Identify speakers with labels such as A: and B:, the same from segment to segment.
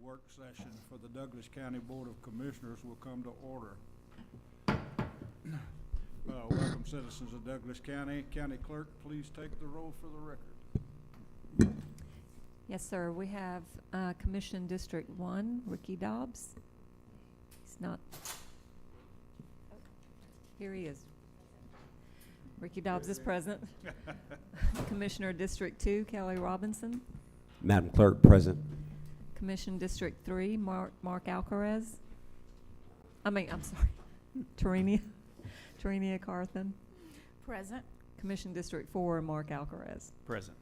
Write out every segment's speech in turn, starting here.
A: work session for the Douglas County Board of Commissioners will come to order. Welcome citizens of Douglas County. County Clerk, please take the roll for the record.
B: Yes, sir. We have Commission District 1, Ricky Dobbs. He's not. Here he is. Ricky Dobbs is present. Commissioner District 2, Kelly Robinson.
C: Madam Clerk, present.
B: Commission District 3, Mark Alcaraz. I'm sorry, Terinia Carthen.
D: Present.
B: Commission District 4, Mark Alcaraz.
E: Present.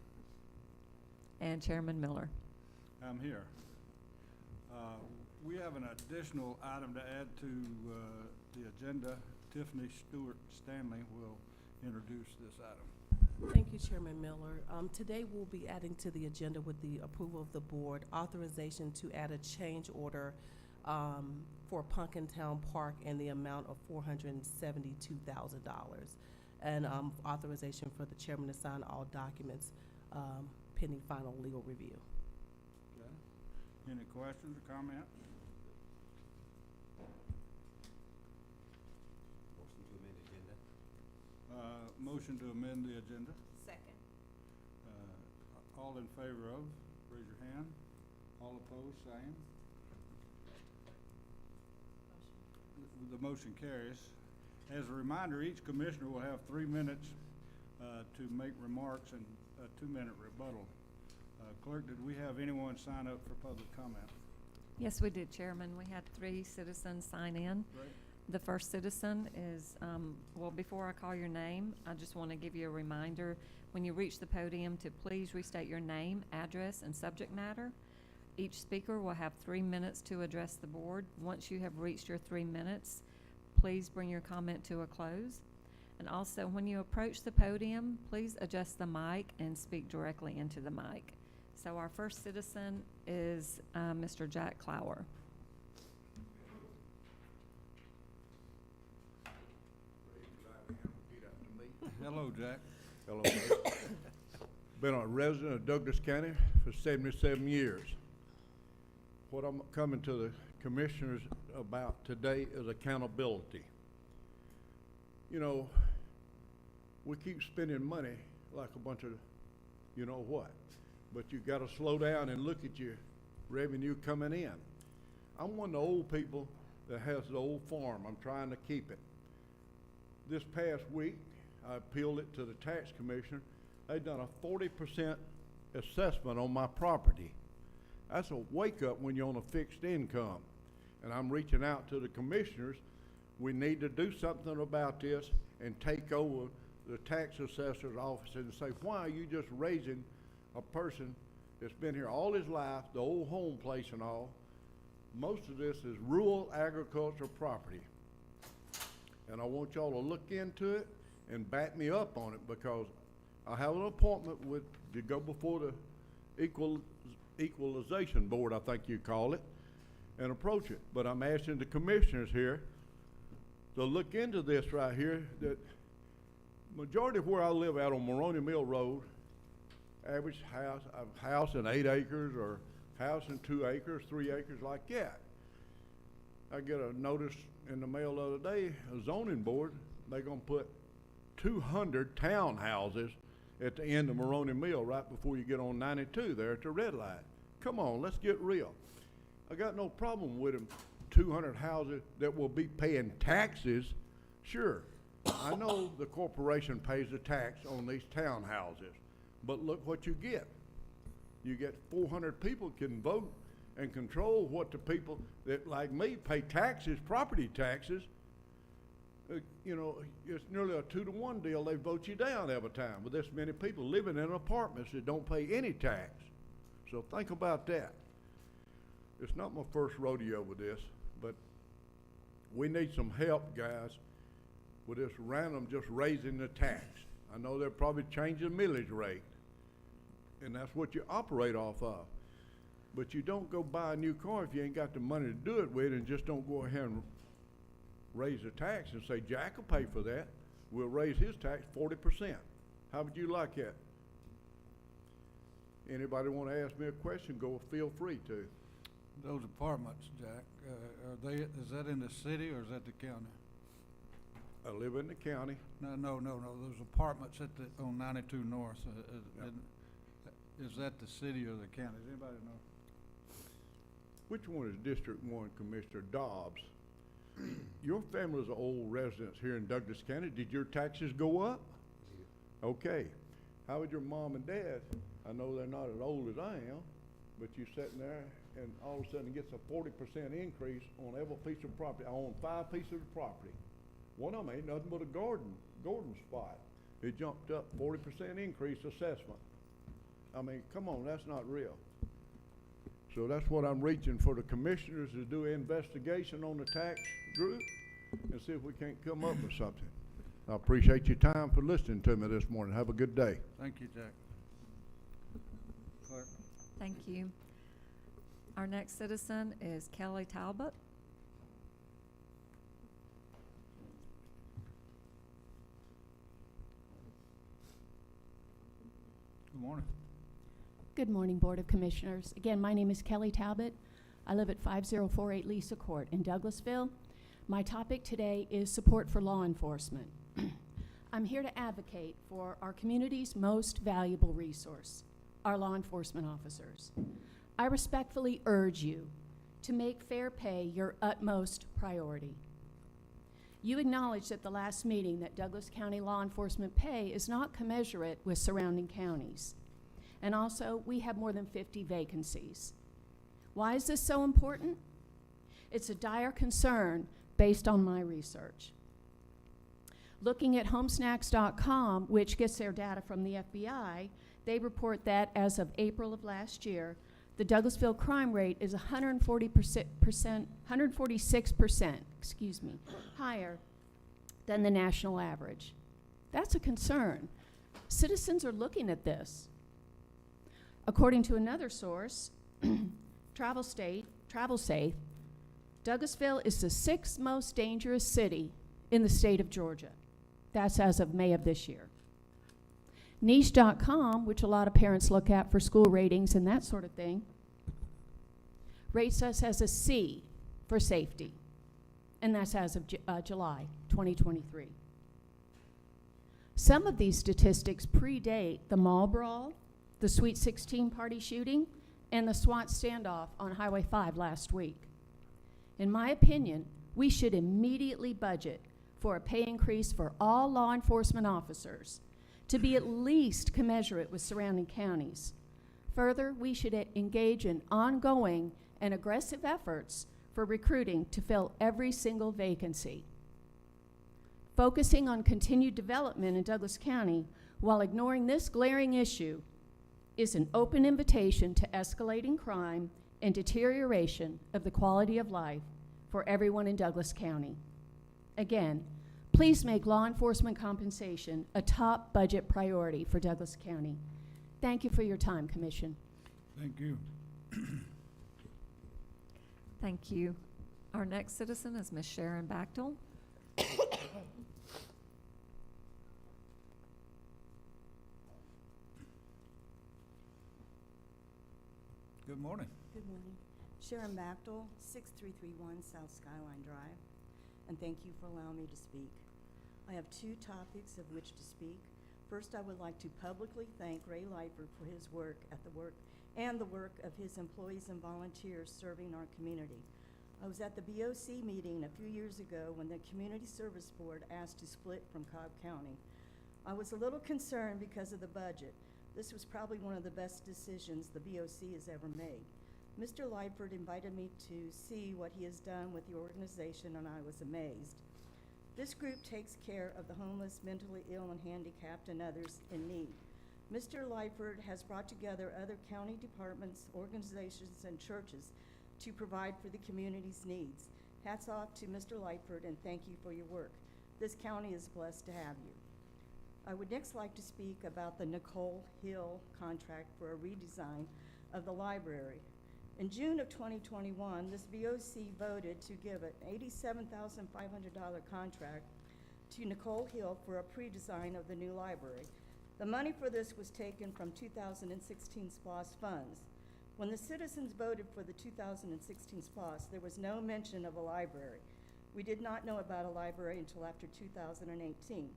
B: And Chairman Miller.
A: I'm here. We have an additional item to add to the agenda. Tiffany Stewart Stanley will introduce this item.
D: Thank you, Chairman Miller. Today we'll be adding to the agenda with the approval of the board authorization to add a change order for Punkintown Park in the amount of $472,000, and authorization for the chairman to sign all documents pending final legal review.
A: Okay. Any questions or comments? Motion to amend the agenda.
D: Second.
A: All in favor of, raise your hand. All opposed, same. The motion carries. As a reminder, each commissioner will have 3 minutes to make remarks and a 2-minute rebuttal. Clerk, did we have anyone sign up for public comment?
B: Yes, we did, Chairman. We had 3 citizens sign in.
A: Great.
B: The first citizen is, well, before I call your name, I just want to give you a reminder. When you reach the podium, to please restate your name, address, and subject matter. Each speaker will have 3 minutes to address the board. Once you have reached your 3 minutes, please bring your comment to a close. And also, when you approach the podium, please adjust the mic and speak directly into the mic. So our first citizen is Mr. Jack Clower.
A: Hello, Jack.
F: Hello, folks. Been a resident of Douglas County for 77 years. What I'm coming to the commissioners about today is accountability. You know, we keep spending money like a bunch of you know what, but you got to slow down and look at your revenue coming in. I'm one of the old people that has the old farm. I'm trying to keep it. This past week, I appealed it to the tax commissioner. They've done a 40% assessment on my property. That's a wake up when you're on a fixed income. And I'm reaching out to the commissioners. We need to do something about this and take over the tax assessor's office and say, why are you just raising a person that's been here all his life, the old home place and all? Most of this is rural agricultural property. And I want y'all to look into it and back me up on it, because I have an appointment to go before the equalization board, I think you call it, and approach it. But I'm asking the commissioners here to look into this right here, that majority of where I live out on Maroney Mill Road, average house, a house in 8 acres or house in 2 acres, 3 acres like that. I get a notice in the mail the other day, a zoning board, they're gonna put 200 townhouses at the end of Maroney Mill right before you get on 92 there at the red light. Come on, let's get real. I got no problem with them 200 houses that will be paying taxes. Sure, I know the corporation pays the tax on these townhouses, but look what you get. You get 400 people can vote and control what the people that, like me, pay taxes, property taxes. You know, it's nearly a 2-to-1 deal. They vote you down every time with this many people living in apartments that don't pay any tax. So think about that. It's not my first rodeo with this, but we need some help, guys, with this random just raising the tax. I know they're probably changing the millage rate, and that's what you operate off of. But you don't go buy a new car if you ain't got the money to do it with, and just don't go ahead and raise the tax and say, Jack will pay for that. We'll raise his tax 40%. How would you like that? Anybody want to ask me a question, feel free to.
A: Those apartments, Jack, is that in the city or is that the county?
F: I live in the county.
A: No, those apartments on 92 North, is that the city or the county? Does anybody know?
F: Which one is District 1, Commissioner Dobbs? Your family's old residents here in Douglas County. Did your taxes go up? Okay. How would your mom and dad? I know they're not as old as I am, but you're sitting there and all of a sudden gets a 40% increase on every piece of property. I own 5 pieces of property. One of them ain't nothing but a garden spot. It jumped up 40% increase assessment. I mean, come on, that's not real. So that's what I'm reaching for the commissioners to do an investigation on the tax group and see if we can't come up with something. I appreciate your time for listening to me this morning. Have a good day.
A: Thank you, Jack. Clerk.
B: Thank you. Our next citizen is Kelly Talbot.
A: Good morning.
E: Good morning, Board of Commissioners. Again, my name is Kelly Talbot. I live at 5048 Lisa Court in Douglasville. My topic today is support for law enforcement. I'm here to advocate for our community's most valuable resource, our law enforcement officers. I respectfully urge you to make fair pay your utmost priority. You acknowledged at the last meeting that Douglas County law enforcement pay is not commensurate with surrounding counties. And also, we have more than 50 vacancies. Why is this so important? It's a dire concern based on my research. Looking at homesnacks.com, which gets their data from the FBI, they report that as of April of last year, the Douglasville crime rate is 146% higher than the national average. That's a concern. Citizens are looking at this. According to another source, TravelSafe, Douglasville is the 6th most dangerous city in the state of Georgia. That's as of May of this year. Niche.com, which a lot of parents look at for school ratings and that sort of thing, rates us as a C for safety, and that's as of July 2023. Some of these statistics predate the mall brawl, the Sweet 16 party shooting, and the SWAT standoff on Highway 5 last week. In my opinion, we should immediately budget for a pay increase for all law enforcement officers to be at least commensurate with surrounding counties. Further, we should engage in ongoing and aggressive efforts for recruiting to fill every single vacancy. Focusing on continued development in Douglas County while ignoring this glaring issue is an open invitation to escalating crime and deterioration of the quality of life for everyone in Douglas County. Again, please make law enforcement compensation a top budget priority for Douglas County. Thank you for your time, Commission.
A: Thank you.
B: Thank you. Our next citizen is Ms. Sharon Bachtel.
A: Good morning.
G: Good morning. Sharon Bachtel, 6331 South Skyline Drive, and thank you for allowing me to speak. I have 2 topics of which to speak. First, I would like to publicly thank Ray Lightford for his work and the work of his employees and volunteers serving our community. I was at the BOC meeting a few years ago when the Community Service Board asked to split from Cobb County. I was a little concerned because of the budget. This was probably one of the best decisions the BOC has ever made. Mr. Lightford invited me to see what he has done with the organization, and I was amazed. This group takes care of the homeless, mentally ill, and handicapped, and others in need. Mr. Lightford has brought together other county departments, organizations, and churches to provide for the community's needs. Hats off to Mr. Lightford, and thank you for your work. This county is blessed to have you. I would next like to speak about the Nicole Hill contract for a redesign of the library. In June of 2021, this BOC voted to give an $87,500 contract to Nicole Hill for a pre-design of the new library. The money for this was taken from 2016 SPOS funds. When the citizens voted for the 2016 SPOS, there was no mention of a library. We did not know about a library until after 2018.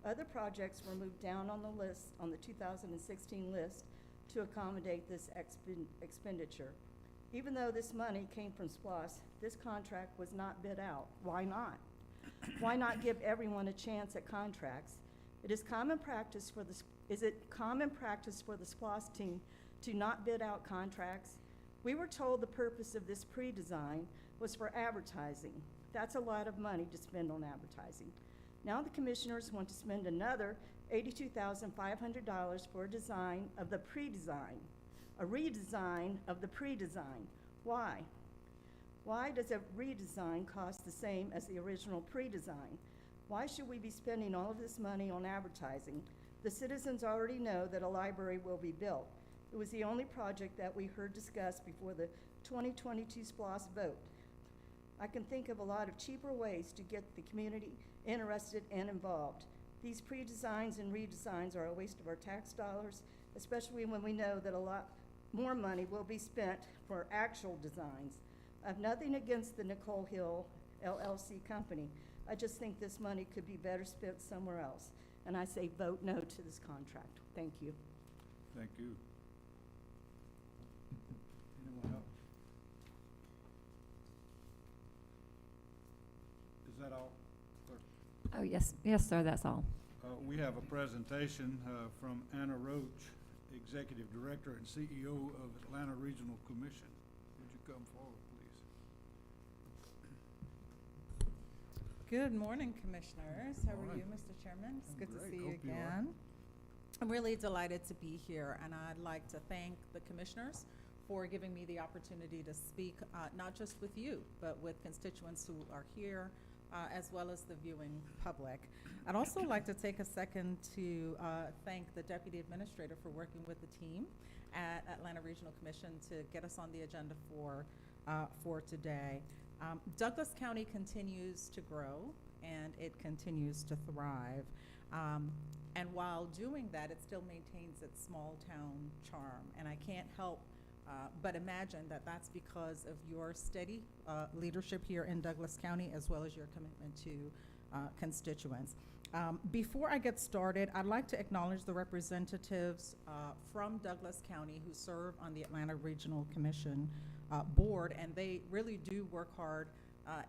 G: Other projects were moved down on the list, on the 2016 list, to accommodate this expenditure. Even though this money came from SPOS, this contract was not bid out. Why not? Why not give everyone a chance at contracts? Is it common practice for the SPOS team to not bid out contracts? We were told the purpose of this pre-design was for advertising. That's a lot of money to spend on advertising. Now the commissioners want to spend another $82,500 for a design of the pre-design, a redesign of the pre-design. Why? Why does a redesign cost the same as the original pre-design? Why should we be spending all of this money on advertising? The citizens already know that a library will be built. It was the only project that we heard discussed before the 2022 SPOS vote. I can think of a lot of cheaper ways to get the community interested and involved. These pre-designs and redesigns are a waste of our tax dollars, especially when we know that a lot more money will be spent for actual designs. I have nothing against the Nicole Hill LLC company. I just think this money could be better spent somewhere else. And I say vote no to this contract. Thank you.
A: Thank you. Anyone else? Is that all, clerk?
B: Oh, yes, yes, sir, that's all.
A: We have a presentation from Anna Roach, Executive Director and CEO of Atlanta Regional Commission. Would you come forward, please?
H: Good morning, Commissioners. How are
A: morning.
H: you, Mr. Chairman? It's
A: I'm
H: good to
A: great.
H: see you
A: Hope you are.
H: again. I'm really delighted to be here, and I'd like to thank the Commissioners for giving me the opportunity to speak, not just with you, but with constituents who are here, as well as the viewing public. I'd also like to take a second to thank the Deputy Administrator for working with the team at Atlanta Regional Commission to get us on the agenda for today. Douglas County continues to grow and it continues to thrive. And while doing that, it still maintains its small town charm. And I can't help but imagine that that's because of your steady leadership here in Douglas County, as well as your commitment to constituents. Before I get started, I'd like to acknowledge the representatives from Douglas County who serve on the Atlanta Regional Commission board, and they really do work hard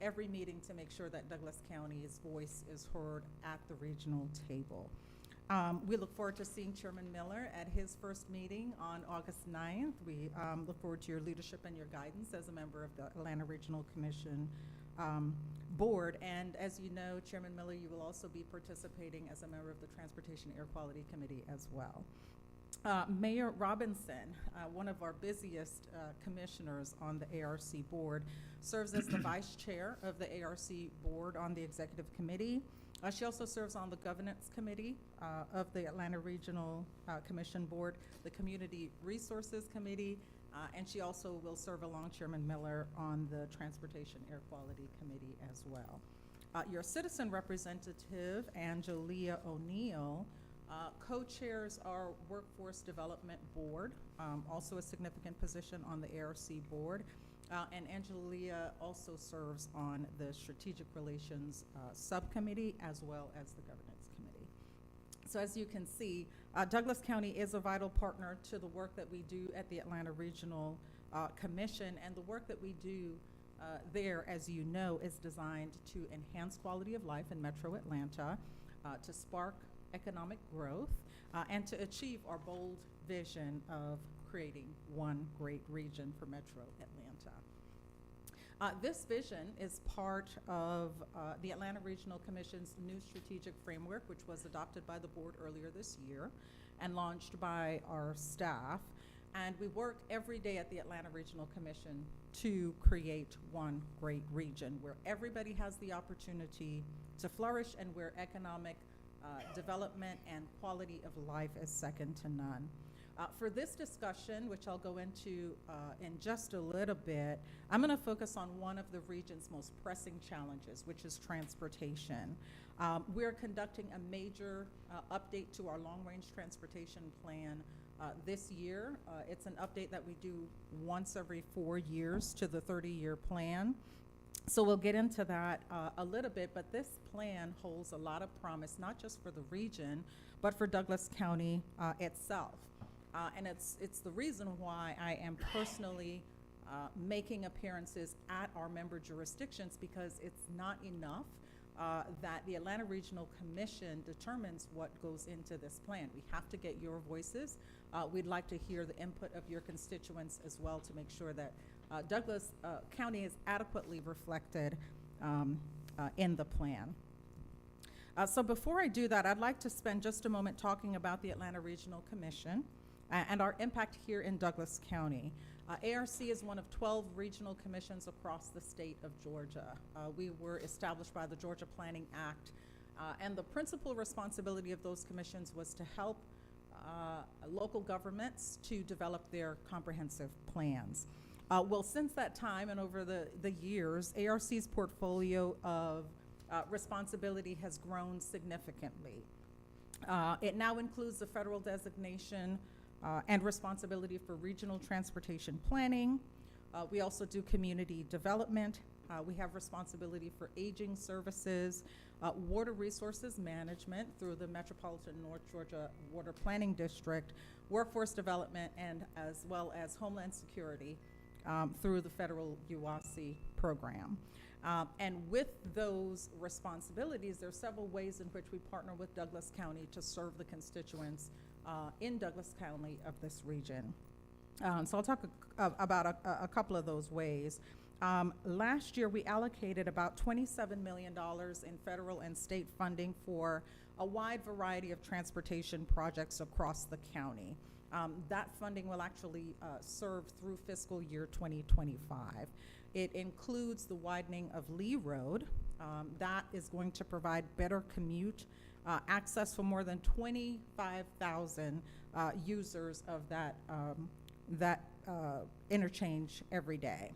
H: every meeting to make sure that Douglas County's voice is heard at the regional table. We look forward to seeing Chairman Miller at his first meeting on August 9th. We look forward to your leadership and your guidance as a member of the Atlanta Regional Commission board. And as you know, Chairman Miller, you will also be participating as a member of the Transportation Air Quality Committee as well. Mayor Robinson, one of our busiest commissioners on the ARC board, serves as the vice chair of the ARC board on the executive committee. She also serves on the governance committee of the Atlanta Regional Commission board, the Community Resources Committee, and she also will serve along Chairman Miller on the Transportation Air Quality Committee as well. Your citizen representative, Angelia O'Neill, co-chairs our Workforce Development Board, also a significant position on the ARC board. And Angelia also serves on the Strategic Relations Subcommittee as well as the Governance Committee. So as you can see, Douglas County is a vital partner to the work that we do at the Atlanta Regional Commission, and the work that we do there, as you know, is designed to enhance quality of life in Metro Atlanta, to spark economic growth, and to achieve our bold vision of creating one great region for Metro Atlanta. This vision is part of the Atlanta Regional Commission's new strategic framework, which was adopted by the board earlier this year and launched by our staff. And we work every day at the Atlanta Regional Commission to create one great region where everybody has the opportunity to flourish and where economic development and quality of life is second to none. For this discussion, which I'll go into in just a little bit, I'm going to focus on one of the region's most pressing challenges, which is transportation. We're conducting a major update to our long-range transportation plan this year. It's an update that we do once every 4 years to the 30-year plan. So we'll get into that a little bit, but this plan holds a lot of promise, not just for the region, but for Douglas County itself. And it's the reason why I am personally making appearances at our member jurisdictions, because it's not enough that the Atlanta Regional Commission determines what goes into this plan. We have to get your voices. We'd like to hear the input of your constituents as well to make sure that Douglas County is adequately reflected in the plan. So before I do that, I'd like to spend just a moment talking about the Atlanta Regional Commission and our impact here in Douglas County. ARC is one of 12 regional commissions across the state of Georgia. We were established by the Georgia Planning Act, and the principal responsibility of those commissions was to help local governments to develop their comprehensive plans. Well, since that time and over the years, ARC's portfolio of responsibility has grown significantly. It now includes the federal designation and responsibility for regional transportation planning. We also do community development. We have responsibility for aging services, water resources management through the Metropolitan North Georgia Water Planning District, workforce development, and as well as homeland security through the federal UOC program. And with those responsibilities, there are several ways in which we partner with Douglas County to serve the constituents in Douglas County of this region. So I'll talk about a couple of those ways. Last year, we allocated about $27 million in federal and state funding for a wide variety of transportation projects across the county. That funding will actually serve through fiscal year 2025. It includes the widening of Lee Road. That is going to provide better commute access for more than 25,000 users of that interchange every day.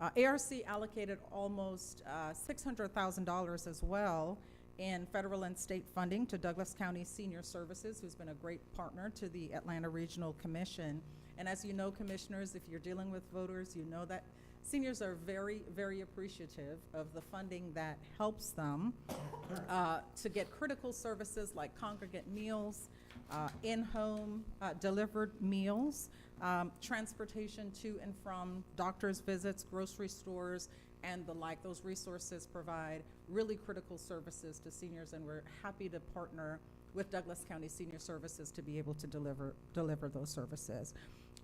H: ARC allocated almost $600,000 as well in federal and state funding to Douglas County Senior Services, who's been a great partner to the Atlanta Regional Commission. And as you know, commissioners, if you're dealing with voters, you know that seniors are very, very appreciative of the funding that helps them to get critical services like congregate meals, in-home delivered meals, transportation to and from doctor's visits, grocery stores, and the like. Those resources provide really critical services to seniors, and we're happy to partner with Douglas County Senior Services to be able to deliver those services.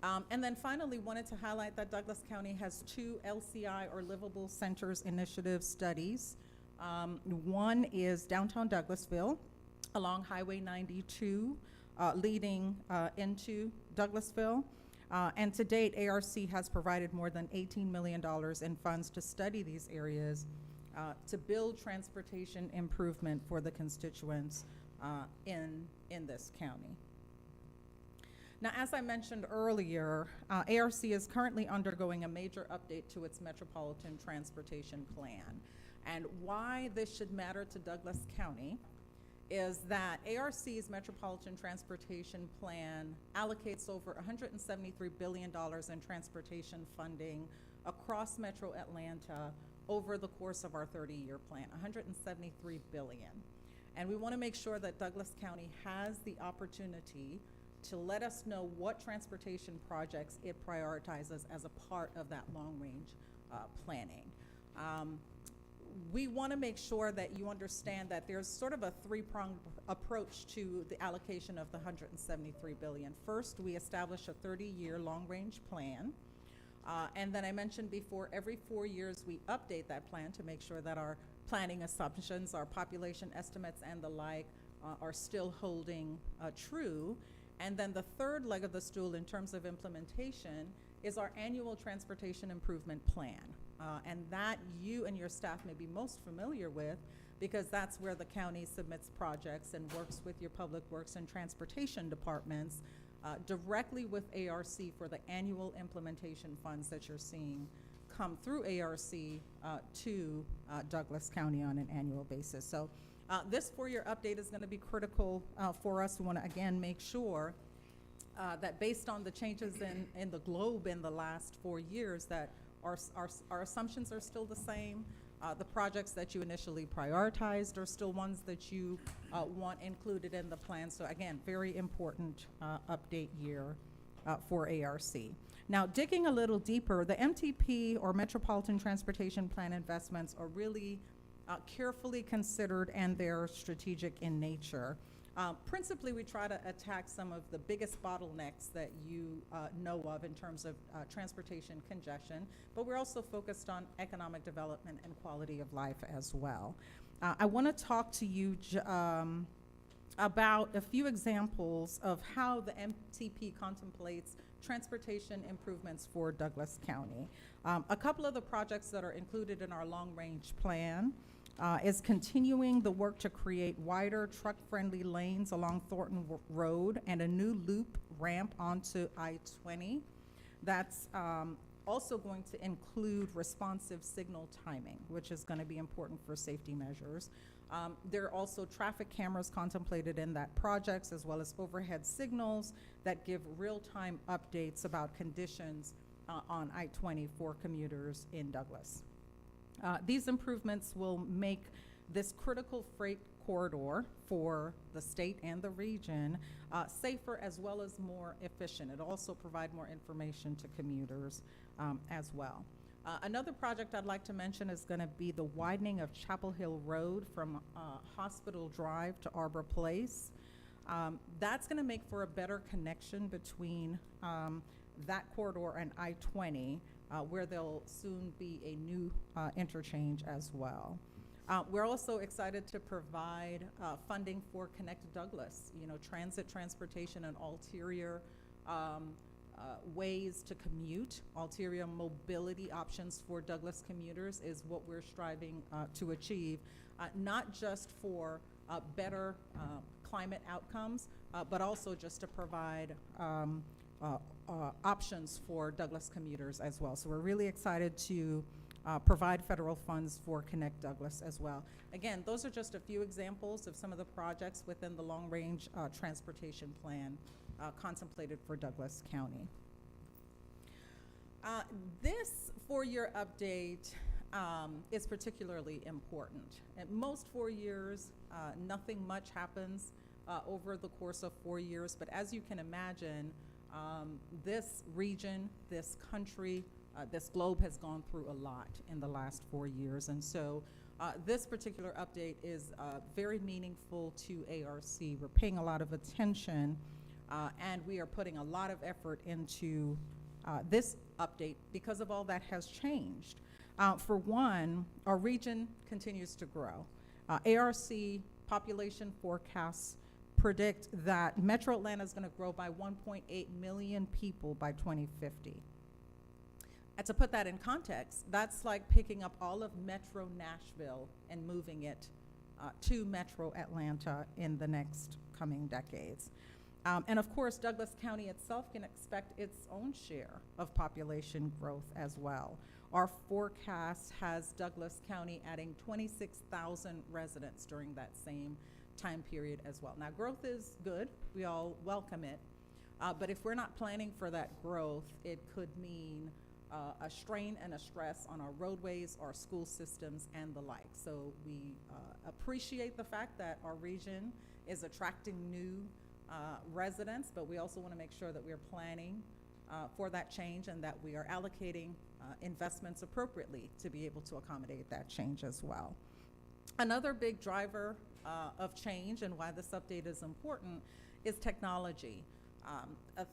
H: And then finally, wanted to highlight that Douglas County has 2 LCI or Livable Centers Initiative studies. One is downtown Douglasville along Highway 92 leading into Douglasville. And to date, ARC has provided more than $18 million in funds to study these areas to build transportation improvement for the constituents in this county. Now, as I mentioned earlier, ARC is currently undergoing a major update to its Metropolitan Transportation Plan. And why this should matter to Douglas County is that ARC's Metropolitan Transportation Plan allocates over $173 billion in transportation funding across Metro Atlanta over the course of our 30-year plan, $173 billion. And we want to make sure that Douglas County has the opportunity to let us know what transportation projects it prioritizes as a part of that long-range planning. We want to make sure that you understand that there's sort of a 3-pronged approach to the allocation of the $173 billion. First, we establish a 30-year long-range plan. And then I mentioned before, every 4 years we update that plan to make sure that our planning assumptions, our population estimates and the like are still holding true. And then the third leg of the stool in terms of implementation is our annual transportation improvement plan. And that you and your staff may be most familiar with, because that's where the county submits projects and works with your public works and transportation departments directly with ARC for the annual implementation funds that you're seeing come through ARC to Douglas County on an annual basis. So this 4-year update is going to be critical for us. We want to again make sure that based on the changes in the globe in the last 4 years, that our assumptions are still the same. The projects that you initially prioritized are still ones that you want included in the plan. So again, very important update year for ARC. Now, digging a little deeper, the MTP, or Metropolitan Transportation Plan investments, are really carefully considered, and they're strategic in nature. Principally, we try to attack some of the biggest bottlenecks that you know of in terms of transportation congestion, but we're also focused on economic development and quality of life as well. I want to talk to you about a few examples of how the MTP contemplates transportation improvements for Douglas County. A couple of the projects that are included in our long-range plan is continuing the work to create wider truck-friendly lanes along Thornton Road and a new loop ramp onto I-20. That's also going to include responsive signal timing, which is going to be important for safety measures. There are also traffic cameras contemplated in that project, as well as overhead signals that give real-time updates about conditions on I-20 for commuters in Douglas. These improvements will make this critical freight corridor for the state and the region safer, as well as more efficient. It also provide more information to commuters as well. Another project I'd like to mention is going to be the widening of Chapel Hill Road from Hospital Drive to Arbor Place. That's going to make for a better connection between that corridor and I-20, where there'll soon be a new interchange as well. We're also excited to provide funding for Connect Douglas, transit, transportation, and ulterior ways to commute. Ulterior mobility options for Douglas commuters is what we're striving to achieve, not just for better climate outcomes, but also just to provide options for Douglas commuters as well. So we're really excited to provide federal funds for Connect Douglas as well. Again, those are just a few examples of some of the projects within the long-range transportation plan contemplated for Douglas County. This 4-year update is particularly important. At most 4 years, nothing much happens over the course of 4 years, but as you can imagine, this region, this country, this globe has gone through a lot in the last 4 years, and so this particular update is very meaningful to ARC. We're paying a lot of attention, and we are putting a lot of effort into this update because of all that has changed. For one, our region continues to grow. ARC population forecasts predict that Metro Atlanta is going to grow by 1.8 million people by 2050. And to put that in context, that's like picking up all of Metro Nashville and moving it to Metro Atlanta in the next coming decades. And of course, Douglas County itself can expect its own share of population growth as well. Our forecast has Douglas County adding 26,000 residents during that same time period as well. Now, growth is good. We all welcome it. But if we're not planning for that growth, it could mean a strain and a stress on our roadways, our school systems, and the like. So we appreciate the fact that our region is attracting new residents, but we also want to make sure that we're planning for that change and that we are allocating investments appropriately to be able to accommodate that change as well. Another big driver of change and why this update is important is technology.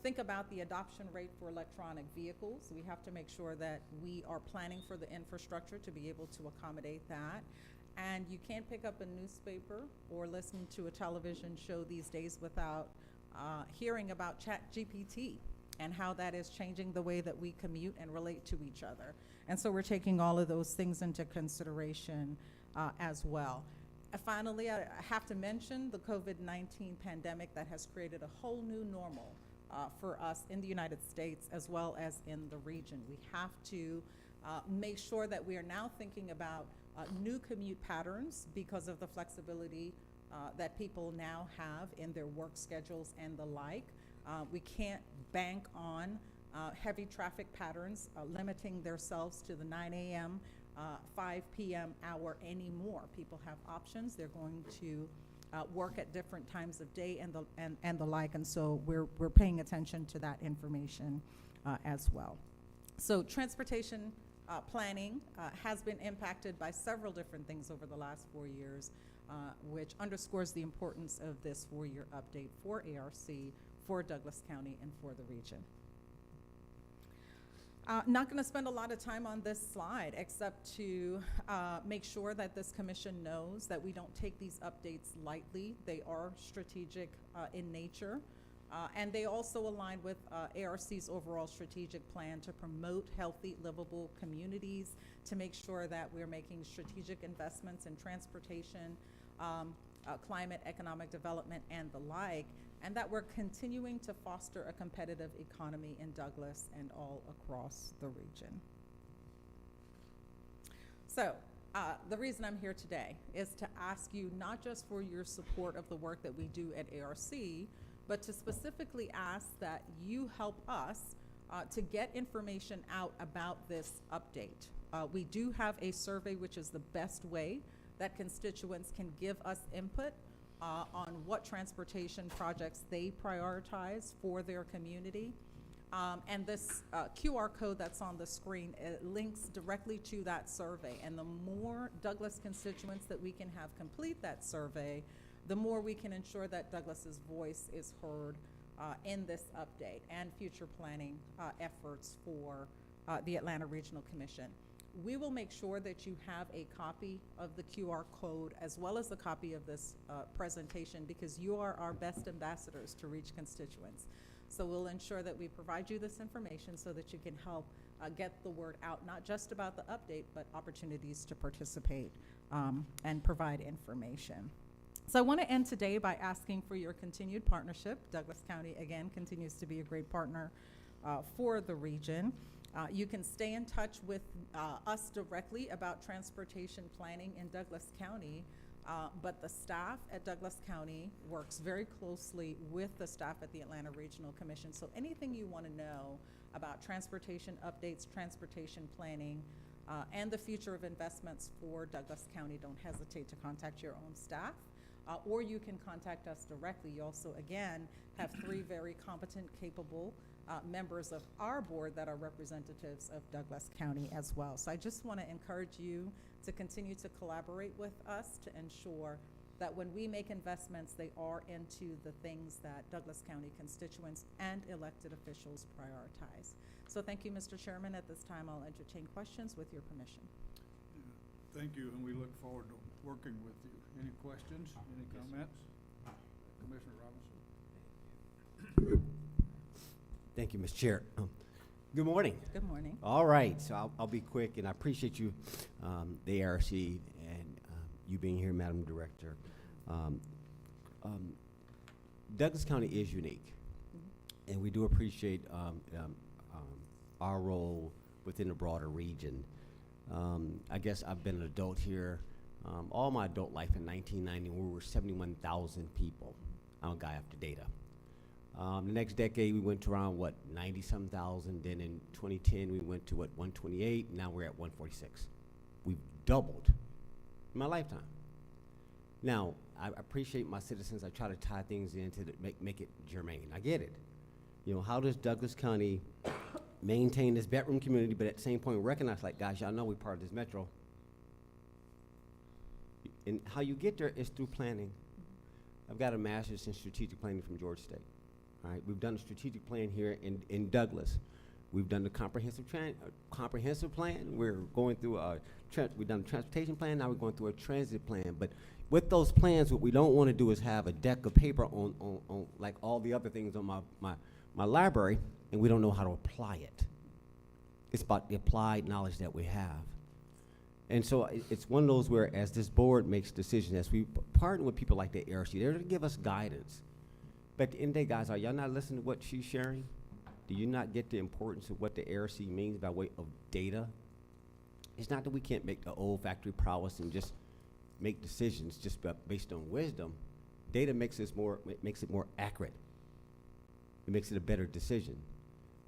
H: Think about the adoption rate for electronic vehicles. We have to make sure that we are planning for the infrastructure to be able to accommodate that. And you can't pick up a newspaper or listen to a television show these days without hearing about ChatGPT and how that is changing the way that we commute and relate to each other. And so we're taking all of those things into consideration as well. Finally, I have to mention the COVID-19 pandemic that has created a whole new normal for us in the United States as well as in the region. We have to make sure that we are now thinking about new commute patterns because of the flexibility that people now have in their work schedules and the like. We can't bank on heavy traffic patterns limiting themselves to the 9 a.m., 5 p.m. hour anymore. People have options. They're going to work at different times of day and the like, and so we're paying attention to that information as well. So transportation planning has been impacted by several different things over the last 4 years, which underscores the importance of this 4-year update for ARC, for Douglas County, and for the region. Not going to spend a lot of time on this slide except to make sure that this commission knows that we don't take these updates lightly. They are strategic in nature, and they also align with ARC's overall strategic plan to promote healthy, livable communities, to make sure that we're making strategic investments in transportation, climate, economic development, and the like, and that we're continuing to foster a competitive economy in Douglas and all across the region. So, the reason I'm here today is to ask you not just for your support of the work that we do at ARC, but to specifically ask that you help us to get information out about this update. We do have a survey, which is the best way that constituents can give us input on what transportation projects they prioritize for their community. And this QR code that's on the screen, it links directly to that survey. And the more Douglas constituents that we can have complete that survey, the more we can ensure that Douglas's voice is heard in this update and future planning efforts for the Atlanta Regional Commission. We will make sure that you have a copy of the QR code as well as a copy of this presentation, because you are our best ambassadors to reach constituents. So we'll ensure that we provide you this information so that you can help get the word out, not just about the update, but opportunities to participate and provide information. So I want to end today by asking for your continued partnership. Douglas County, again, continues to be a great partner for the region. You can stay in touch with us directly about transportation planning in Douglas County, but the staff at Douglas County works very closely with the staff at the Atlanta Regional Commission. So anything you want to know about transportation updates, transportation planning, and the future of investments for Douglas County, don't hesitate to contact your own staff, or you can contact us directly. You also, again, have 3 very competent, capable members of our board that are representatives of Douglas County as well. So I just want to encourage you to continue to collaborate with us to ensure that when we make investments, they are into the things that Douglas County constituents and elected officials prioritize. So thank you, Mr. Chairman. At this time, I'll entertain questions with your permission.
A: Thank you, and we look forward to working with you. Any questions, any comments? Commissioner Robinson.
C: Thank you, Ms. Chair. Good morning.
H: Good morning.
C: All right, so I'll be quick, and I appreciate you, the ARC, and you being here, Madam Director. Douglas County is unique, and we do appreciate our role within the broader region. I guess I've been an adult here all my adult life. In 1990, we were 71,000 people. I'm a guy after data. The next decade, we went to around, 90-some thousand. Then in 2010, we went to, 128. Now we're at 146. We've doubled in my lifetime. Now, I appreciate my citizens. I try to tie things in to make it germane. I get it. You know, how does Douglas County maintain this bedroom community, but at the same point recognize, like, guys, y'all know we're part of this metro. And how you get there is through planning. I've got a master's in strategic planning from Georgia State. All right, we've done a strategic plan here in Douglas. We've done the comprehensive plan. We're going through we've done the transportation plan. Now we're going through a transit plan. But with those plans, what we don't want to do is have a deck of paper on like all the other things on my library, and we don't know how to apply it. It's about the applied knowledge that we have. And so it's one of those where, as this board makes decisions, as we partner with people like the ARC, they're to give us guidance. But at the end of the day, guys, are y'all not listening to what she's sharing? Do you not get the importance of what the ARC means by way of data? It's not that we can't make the old factory prowess and just make decisions just based on wisdom. Data makes it more accurate. it makes it a better decision.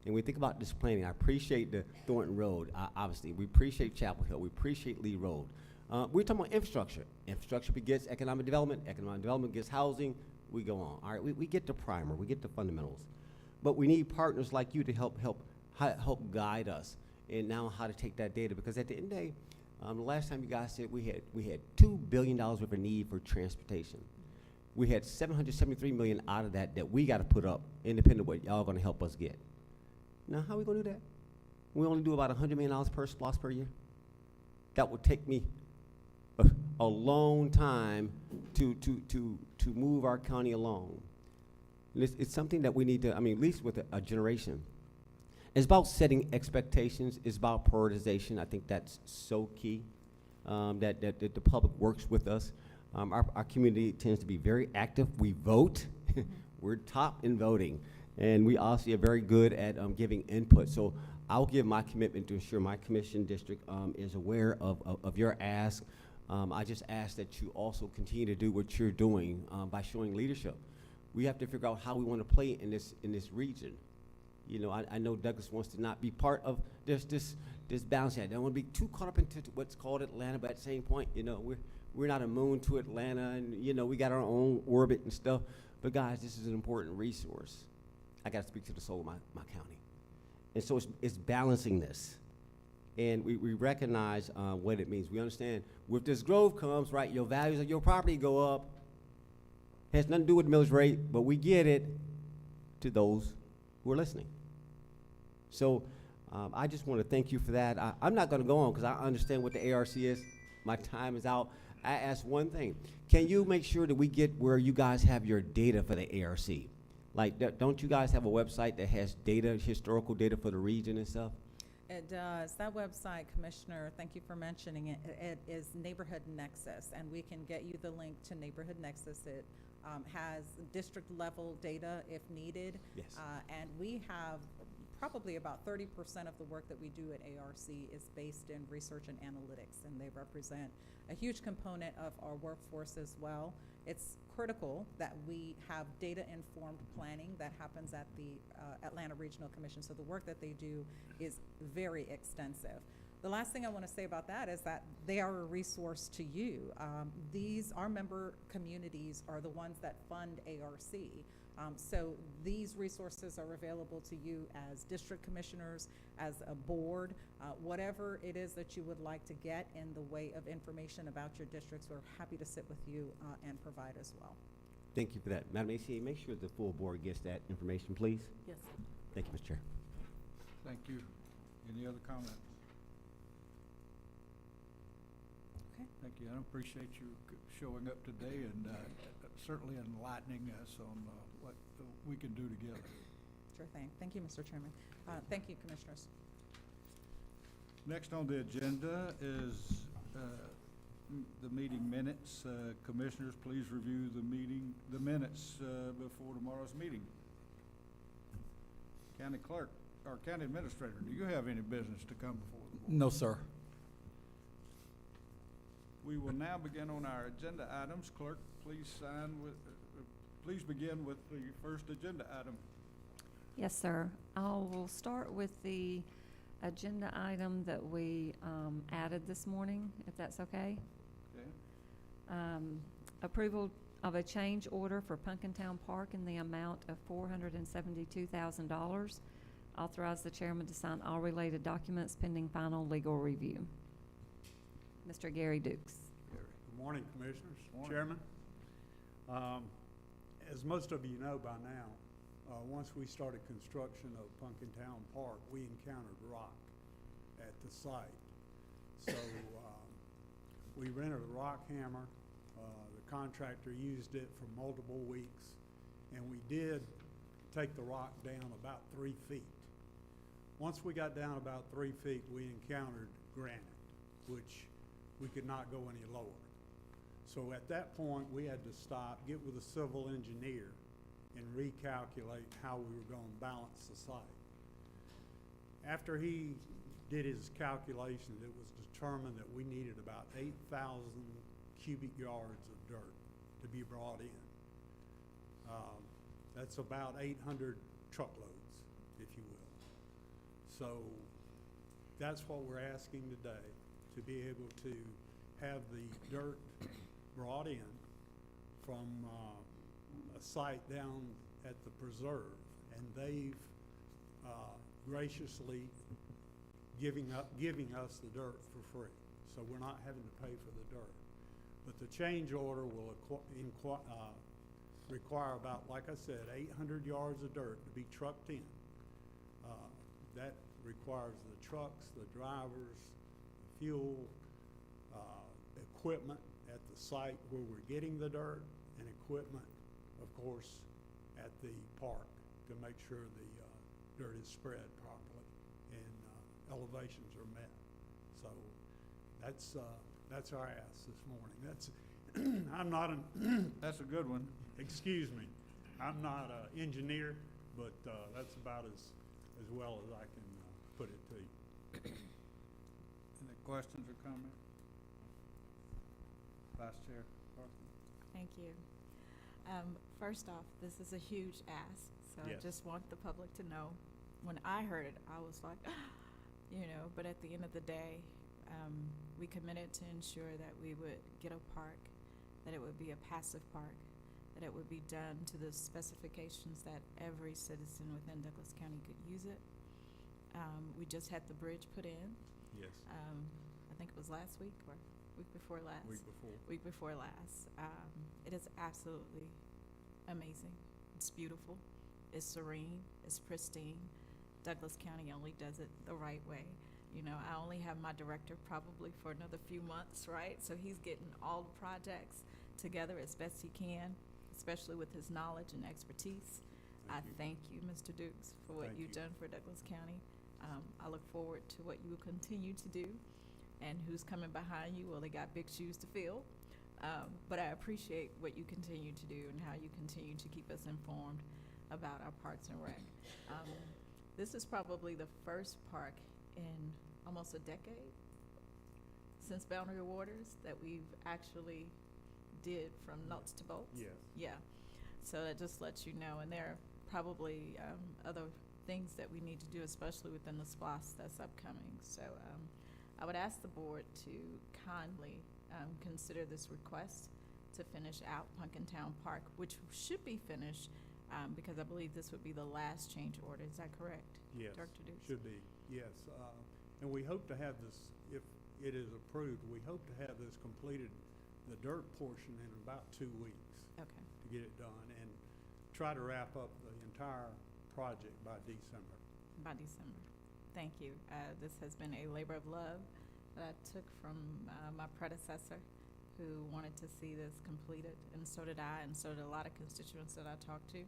C: And we think about this planning. I appreciate the Thornton Road, obviously. We appreciate Chapel Hill. We appreciate Lee Road. We're talking about infrastructure. Infrastructure begets economic development. Economic development gets housing. We go on. All right, we get the primer. We get the fundamentals. But we need partners like you to help guide us and now how to take that data. Because at the end of the day, the last time you guys said we had $2 billion worth of need for transportation. We had $773 million out of that we got to put up, independent of what y'all going to help us get. Now, how are we going to do that? We only do about $100 million per SPLOST per year. That would take me a long time to move our county along. And it's something that we need to, I mean, at least with a generation. It's about setting expectations. It's about prioritization. I think that's so key, that the public works with us. Our community tends to be very active. We vote. We're top in voting. And we also are very good at giving input. So I'll give my commitment to ensure my commission district is aware of your ask. I just ask that you also continue to do what you're doing by showing leadership. We have to figure out how we want to play in this region. You know, I know Douglas wants to not be part of this balance. I don't want to be too caught up into what's called Atlanta, but at the same point, you know, we're not immune to Atlanta, and you know, we got our own orbit and stuff. But guys, this is an important resource. I got to speak to the soul of my county. And so it's balancing this. And we recognize what it means. We understand with this growth comes, right, your values of your property go up. Has nothing to do with the millage rate, but we get it to those who are listening. So I just want to thank you for that. I'm not going to go on because I understand what the ARC is. My time is out. I ask one thing. Can you make sure that we get where you guys have your data for the ARC? Like, don't you guys have a website that has data, historical data for the region and stuff?
H: It does. That website, Commissioner, thank you for mentioning it. It is Neighborhood Nexus, and we can get you the link to Neighborhood Nexus. It has district level data if needed.
C: Yes.
H: And we have probably about 30% of the work that we do at ARC is based in research and analytics, and they represent a huge component of our workforce as well. It's critical that we have data-informed planning that happens at the Atlanta Regional Commission, so the work that they do is very extensive. The last thing I want to say about that is that they are a resource to you. Our member communities are the ones that fund ARC. So these resources are available to you as district commissioners, as a board, whatever it is that you would like to get in the way of information about your districts. We're happy to sit with you and provide as well.
C: Thank you for that. Madam ACA, make sure the full board gets that information, please.
D: Yes.
C: Thank you, Mr. Chair.
A: Thank you. Any other comments?
H: Okay.
A: Thank you. I appreciate you showing up today and certainly enlightening us on what we can do together.
H: Sure thing. Thank you, Mr. Chairman. Thank you, Commissioners.
A: Next on the agenda is the meeting minutes. Commissioners, please review the minutes before tomorrow's meeting. County Clerk, or County Administrator, do you have any business to come before the board?
I: No, sir.
A: We will now begin on our agenda items. Clerk, please please begin with the first agenda item.
B: Yes, sir. I will start with the agenda item that we added this morning, if that's okay.
A: Okay.
B: Approval of a change order for Punkintown Park in the amount of $472,000. Authorize the chairman to sign all related documents pending final legal review. Mr. Gary Dukes.
J: Good morning, Commissioners,
A: Morning.
J: Chairman. As most of you know by now, once we started construction of Punkintown Park, we encountered rock at the site. So we rented a rock hammer. The contractor used it for multiple weeks, and we did take the rock down about 3 feet. Once we got down about 3 feet, we encountered granite, which we could not go any lower. So at that point, we had to stop, get with a civil engineer, and recalculate how we were going to balance the site. After he did his calculations, it was determined that we needed about 8,000 cubic yards of dirt to be brought in. That's about 800 truckloads, if you will. So that's what we're asking today, to be able to have the dirt brought in from a site down at the preserve, and they've graciously giving us the dirt for free. So we're not having to pay for the dirt. But the change order will require about, like I said, 800 yards of dirt to be trucked in. That requires the trucks, the drivers, the fuel, equipment at the site where we're getting the dirt, and equipment, of course, at the park to make sure the dirt is spread properly and elevations are met. So that's our ask this morning. That's I'm not an
A: That's a good one.
J: excuse me, I'm not an engineer, but that's about as well as I can put it to you.
A: Any questions or comments? Vice Chair Parker?
I: Thank you. First off, this is a huge ask, so
J: Yes.
I: I just want the public to know. When I heard it, I was like, but at the end of the day, we committed to ensure that we would get a park, that it would be a passive park, that it would be done to the specifications that every citizen within Douglas County could use it. We just had the bridge put in.
J: Yes.
I: I think it was last week or week before last. Week before last. It is absolutely amazing. It's beautiful. It's serene. It's pristine. Douglas County only does it the right way. I only have my director probably for another few months, right? So he's getting all the projects together as best he can, especially with his knowledge and expertise. I thank you, Mr. Dukes, for what you've done for Douglas County. I look forward to what you will continue to do, and who's coming behind you. Well, they got big shoes to fill, but I appreciate what you continue to do and how you continue to keep us informed about our parks and rec. This is probably the first park in almost a decade since Boundary Waters that we've actually did from nuts to bolts.
J: Yes.
I: Yeah. So that just lets you know, and there are probably other things that we need to do, especially within the SPLOST that's upcoming. So I would ask the board to kindly consider this request to finish out Punkintown Park, which should be finished because I believe this would be the last change order. Is that correct?
J: Yes.
I: Director Dukes?
J: Should be, yes. And we hope to have this, if it is approved, we hope to have this completed, the dirt portion, in about 2 weeks.
I: Okay.
J: To get it done and try to wrap up the entire project by December.
I: By December. Thank you. This has been a labor of love that I took from my predecessor, who wanted to see this completed, and so did I, and so did a lot of constituents that I talked to.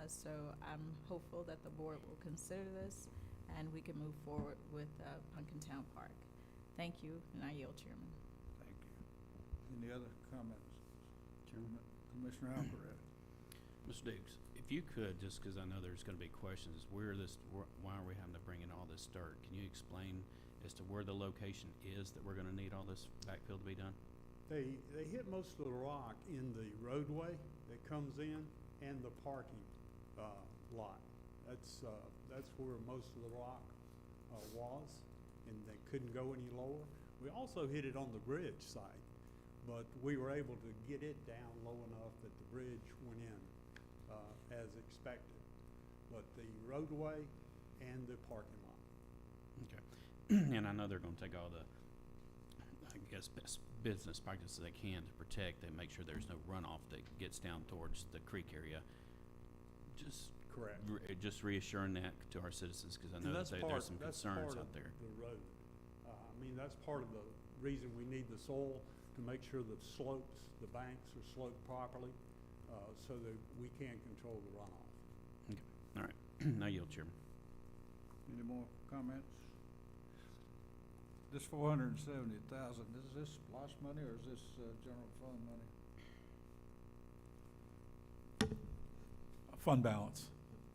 I: So I'm hopeful that the board will consider this, and we can move forward with Punkintown Park. Thank you, and I yield, Chairman.
A: Thank you. Any other comments? Chairman, Commissioner Alvarez.
K: Mr. Dukes, if you could, just because I know there's going to be questions, why are we having to bring in all this dirt? Can you explain as to where the location is that we're going to need all this backfill to be done?
J: They hit most of the rock in the roadway that comes in and the parking lot. That's where most of the rock was, and they couldn't go any lower. We also hit it on the bridge site, but we were able to get it down low enough that the bridge went in as expected. But the roadway and the parking lot.
K: Okay. And I know they're going to take all the, I guess, best business practices they can to protect and make sure there's no runoff that gets down towards the creek area. Just
J: Correct.
K: Just reassuring that to our citizens, because I know that there's some concerns out there.
J: The road. I mean, that's part of the reason we need the soil, to make sure the slopes, the banks are sloped properly, so that we can control the runoff.
K: Okay. All right. Now yield, Chairman.
A: Any more comments? This 470,000, is this SPLOST money or is this general fund money?
L: Fund balance.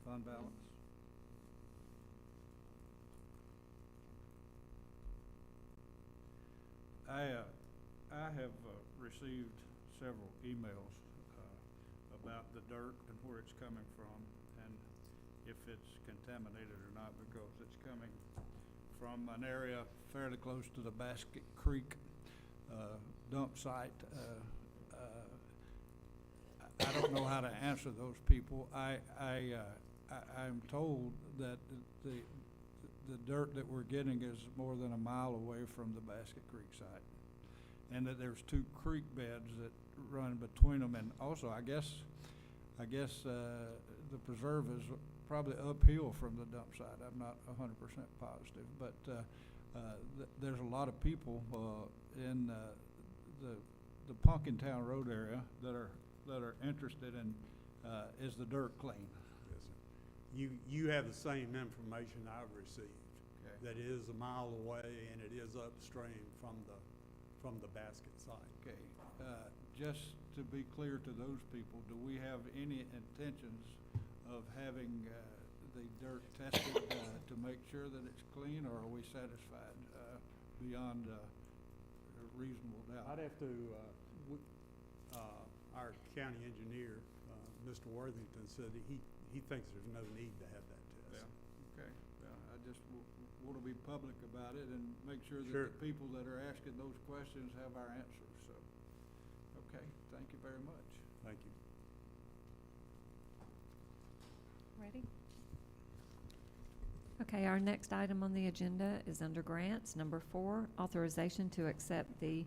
A: Fund balance? I have received several emails about the dirt and where it's coming from, and if it's contaminated or not, because it's coming from an area fairly close to the Basket Creek dump site. I don't know how to answer those people. I'm told that the dirt that we're getting is more than a mile away from the Basket Creek site, and that there's 2 creek beds that run between them, and also I guess the preserve is probably uphill from the dump site. I'm not 100% positive, but there's a lot of people in the Punkintown Road area that are interested in is the dirt clean?
J: Yes, sir. You have the same information I've received.
A: Okay.
J: That it is a mile away and it is upstream from the basket site.
A: Okay. Just to be clear to those people, do we have any intentions of having the dirt tested to make sure that it's clean, or are we satisfied beyond reasonable doubt?
J: I'd have to, our county engineer, Mr. Worthington, said that he thinks there's no need to have that test.
A: Yeah, okay. I just want to be public about it and make sure that
J: Sure.
A: the people that are asking those questions have our answers, so. Okay, thank you very much.
J: Thank you.
B: Ready? Okay, our next item on the agenda is under grants. Number 4, authorization to accept the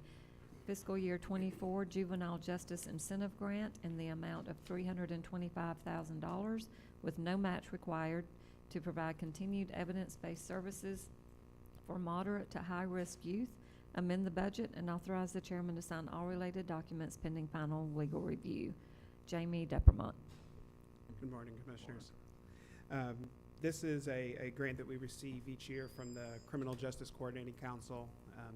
B: fiscal year '24 Juvenile Justice Incentive Grant in the amount of $325,000 with no match required to provide continued evidence-based services for moderate to high-risk youth, amend the budget, and authorize the chairman to sign all related documents pending final legal review. Jamie Deppermont.
L: Good morning, Commissioners. This is a grant that we receive each year from the Criminal Justice Coordinating Council.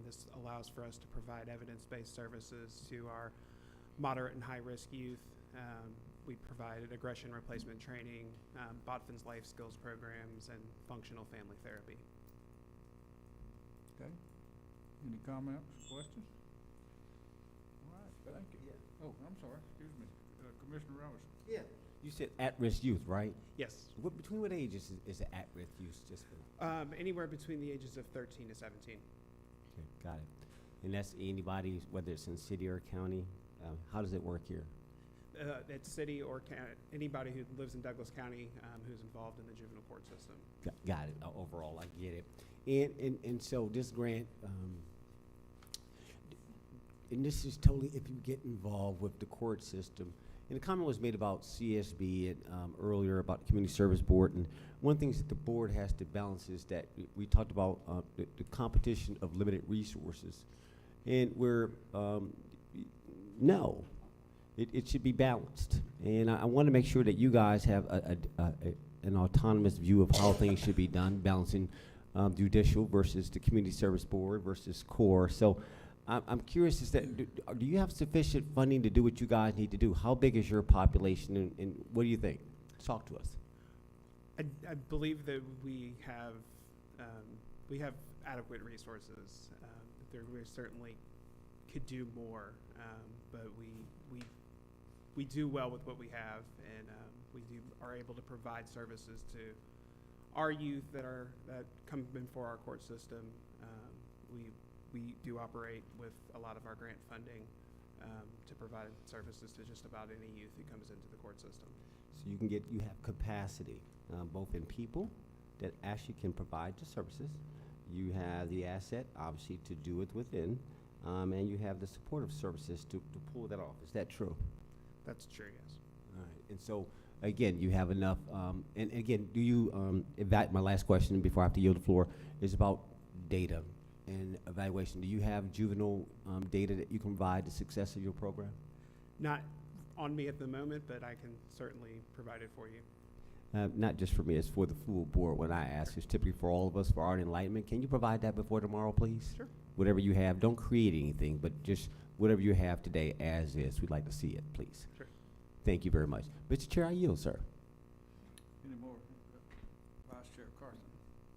L: This allows for us to provide evidence-based services to our moderate and high-risk youth. We provided aggression replacement training, Botfin's life skills programs, and functional family therapy.
A: Okay. Any comments, questions? All right, thank you.
C: Yeah.
A: Oh, I'm sorry, excuse me. Commissioner Robinson.
C: Yeah. You said at-risk youth, right?
L: Yes,
C: Between what ages is the at-risk youth, just for?
L: anywhere between the ages of 13 to 17.
C: Okay, got it. And that's anybody, whether it's in city or county? How does it work here?
L: It's city or anybody who lives in Douglas County who's involved in the juvenile court system.
C: Got it. Overall, I get it. And so this grant, and this is totally if you get involved with the court system. And the comment was made about CSB earlier about the Community Service Board. And one thing that the board has to balance is that we talked about the competition of limited resources. And we're, no, it should be balanced. And I want to make sure that you guys have an autonomous view of how things should be done, balancing judicial versus the Community Service Board versus core. So I'm curious, is that do you have sufficient funding to do what you guys need to do? How big is your population, and what do you think? Talk to us.
L: I believe that we have adequate resources. We certainly could do more, but we do well with what we have, and we are able to provide services to our youth that come before our court system. We do operate with a lot of our grant funding to provide services to just about any youth who comes into the court system.
C: So you have capacity, both in people that actually can provide the services. You have the asset, obviously, to do it within, and you have the supportive services to pull that off. Is that true?
L: That's true, yes.
C: All right. And so, again, you have enough. And again, do you my last question before I have to yield the floor is about data and evaluation. Do you have juvenile data that you can provide the success of your program?
L: Not on me at the moment, but I can certainly provide it for you.
C: Not just for me, it's for the full board. When I ask, it's typically for all of us, for our enlightenment. Can you provide that before tomorrow, please?
L: Sure.
C: Whatever you have, don't create anything, but just whatever you have today as is. We'd like to see it, please.
L: Sure.
C: Thank you very much. Mr. Chair, I yield, sir.
A: Any more? Vice Chair Carson.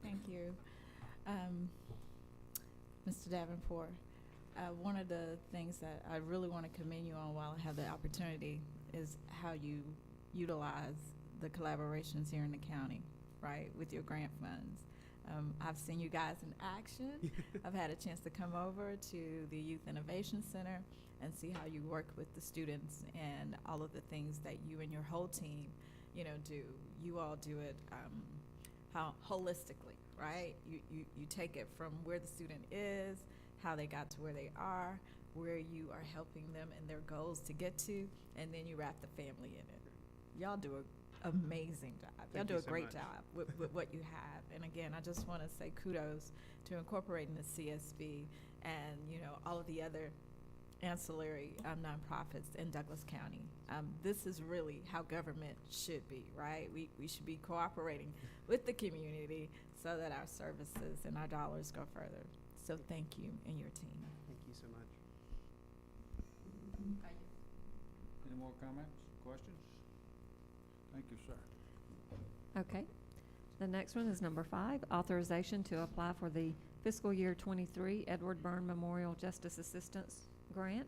I: Thank you. Mr. Davenport, one of the things that I really want to commend you on while I have the opportunity is how you utilize the collaborations here in the county, right, with your grant funds. I've seen you guys in action. I've had a chance to come over to the Youth Innovation Center and see how you work with the students and all of the things that you and your whole team, do. You all do it how holistically, right? You take it from where the student is, how they got to where they are, where you are helping them and their goals to get to, and then you wrap the family in it. Y'all do an amazing job. Y'all
L: Thank
I: do
L: you
I: a
L: so
I: great
L: much.
I: job with what you have. And again, I just want to say kudos to incorporating the CSB and, all of the other ancillary nonprofits in Douglas County. This is really how government should be, right? We should be cooperating with the community so that our services and our dollars go further. So thank you and your team.
L: Thank you so much.
A: Any more comments, questions? Thank you, sir.
B: Okay. The next one is number 5, authorization to apply for the fiscal year 23 Edward Byrne Memorial Justice Assistance Grant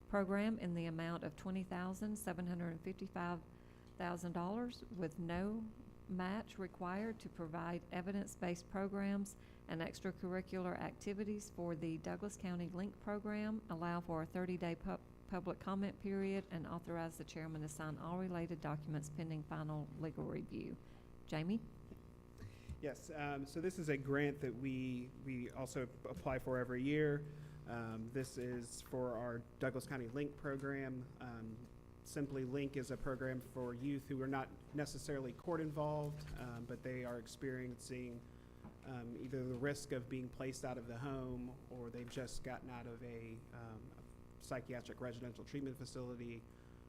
B: Program in the amount of $20,755,000 with no match required to provide evidence-based programs and extracurricular activities for the Douglas County Link Program, allow for a 30-day public comment period, and authorize the chairman to sign all related documents pending final legal review. Jamie?
L: Yes, so this is a grant that we also apply for every year. This is for our Douglas County Link program. Simply, Link is a program for youth who are not necessarily court involved, but they are experiencing either the risk of being placed out of the home, or they've just gotten out of a psychiatric residential treatment facility,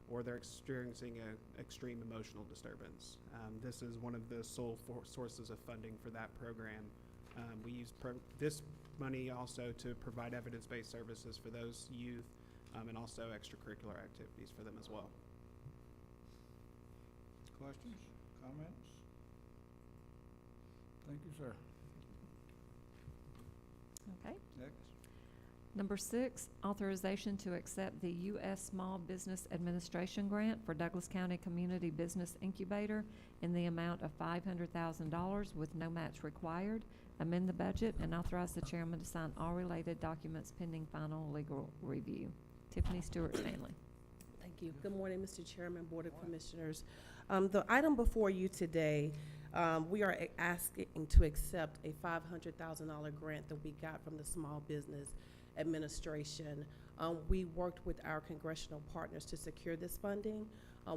L: or they're experiencing an extreme emotional disturbance. This is one of the sole sources of funding for that program. We use this money also to provide evidence-based services for those youth, and also extracurricular activities for them as well.
A: Questions, comments? Thank you, sir.
B: Okay.
A: Next.
B: Number 6, authorization to accept the U.S. Small Business Administration Grant for Douglas County Community Business Incubator in the amount of $500,000 with no match required. Amend the budget and authorize the chairman to sign all related documents pending final legal review. Tiffany Stewart Stanley.
D: Thank you. Good morning, Mr. Chairman, Board of Commissioners. The item before you today, we are asking to accept a $500,000 grant that we got from the Small Business Administration. We worked with our congressional partners to secure this funding.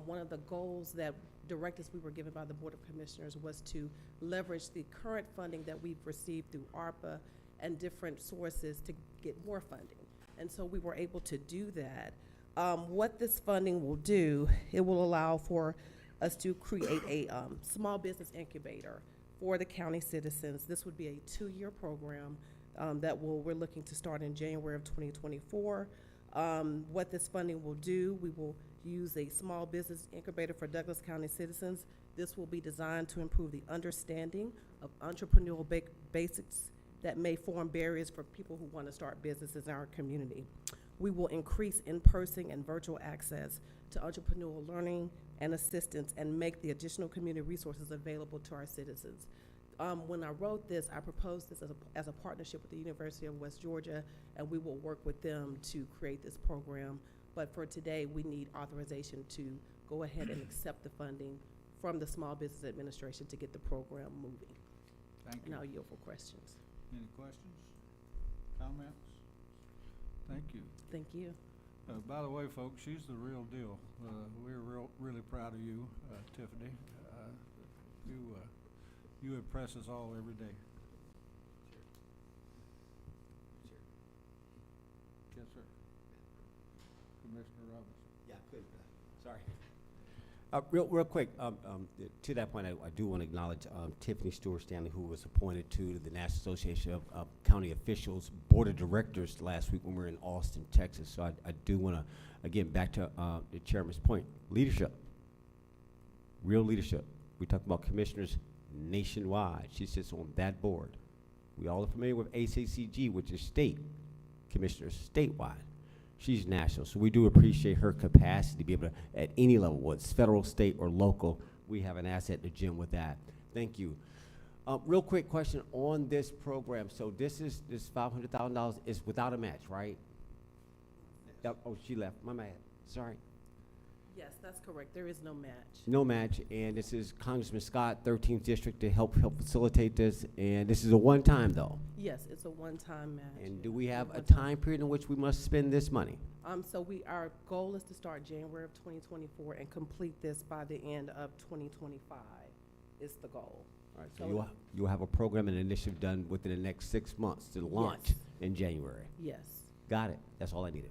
D: One of the goals that directives we were given by the Board of Commissioners was to leverage the current funding that we've received through ARPA and different sources to get more funding. And so we were able to do that. What this funding will do, it will allow for us to create a small business incubator for the county citizens. This would be a 2-year program that we're looking to start in January of 2024. What this funding will do, we will use a small business incubator for Douglas County citizens. This will be designed to improve the understanding of entrepreneurial basics that may form barriers for people who want to start businesses in our community. We will increase in-person and virtual access to entrepreneurial learning and assistance and make the additional community resources available to our citizens. When I wrote this, I proposed this as a partnership with the University of West Georgia, and we will work with them to create this program. But for today, we need authorization to go ahead and accept the funding from the Small Business Administration to get the program moving.
A: Thank you.
D: And I'll yield for questions.
A: Any questions, comments? Thank you.
D: Thank you.
A: By the way, folks, she's the real deal. We're really proud of you, Tiffany. You impress us all every day. Yes, sir. Commissioner Robinson.
C: Yeah, good. Sorry. Real quick, to that point, I do want to acknowledge Tiffany Stewart Stanley, who was appointed to the National Association of County Officials Board of Directors last week when we were in Austin, Texas. So I do want to, again, back to the chairman's point, leadership, real leadership. We talk about commissioners nationwide. She sits on that board. We all are familiar with ACCG, which is state commissioners statewide. She's national, so we do appreciate her capacity to be able to, at any level, whether it's federal, state, or local, we have an asset in the gym with that. Thank you. Real quick question on this program. So this $500,000 is without a match, right? Oh, she left. My bad. Sorry.
D: Yes, that's correct. There is no match.
C: No match, and this is Congressman Scott, 13th District, to help facilitate this, and this is a one-time, though.
D: Yes, it's a one-time match.
C: And
D: yeah.
C: do we have a
D: One
C: time period in which we must spend this money?
D: So our goal is to start January of 2024 and complete this by the end of 2025 is the goal.
C: All right, so
D: So-
C: you'll have a program and initiative done within the next 6 months to launch
D: Yes.
C: in January.
D: Yes.
C: Got it. That's all I needed.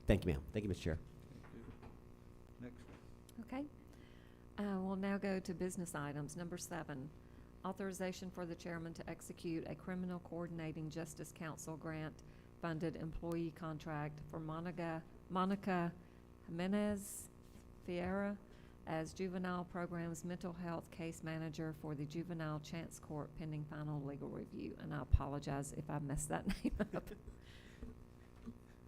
C: Thank you, ma'am. Thank you, Mr. Chair.
A: Next.
B: Okay. We'll now go to business items. Number 7, authorization for the chairman to execute a criminal coordinating justice council grant-funded employee contract for Monica Jimenez Fiera as juvenile programs mental health case manager for the juvenile chance court pending final legal review. And I apologize if I messed that name up.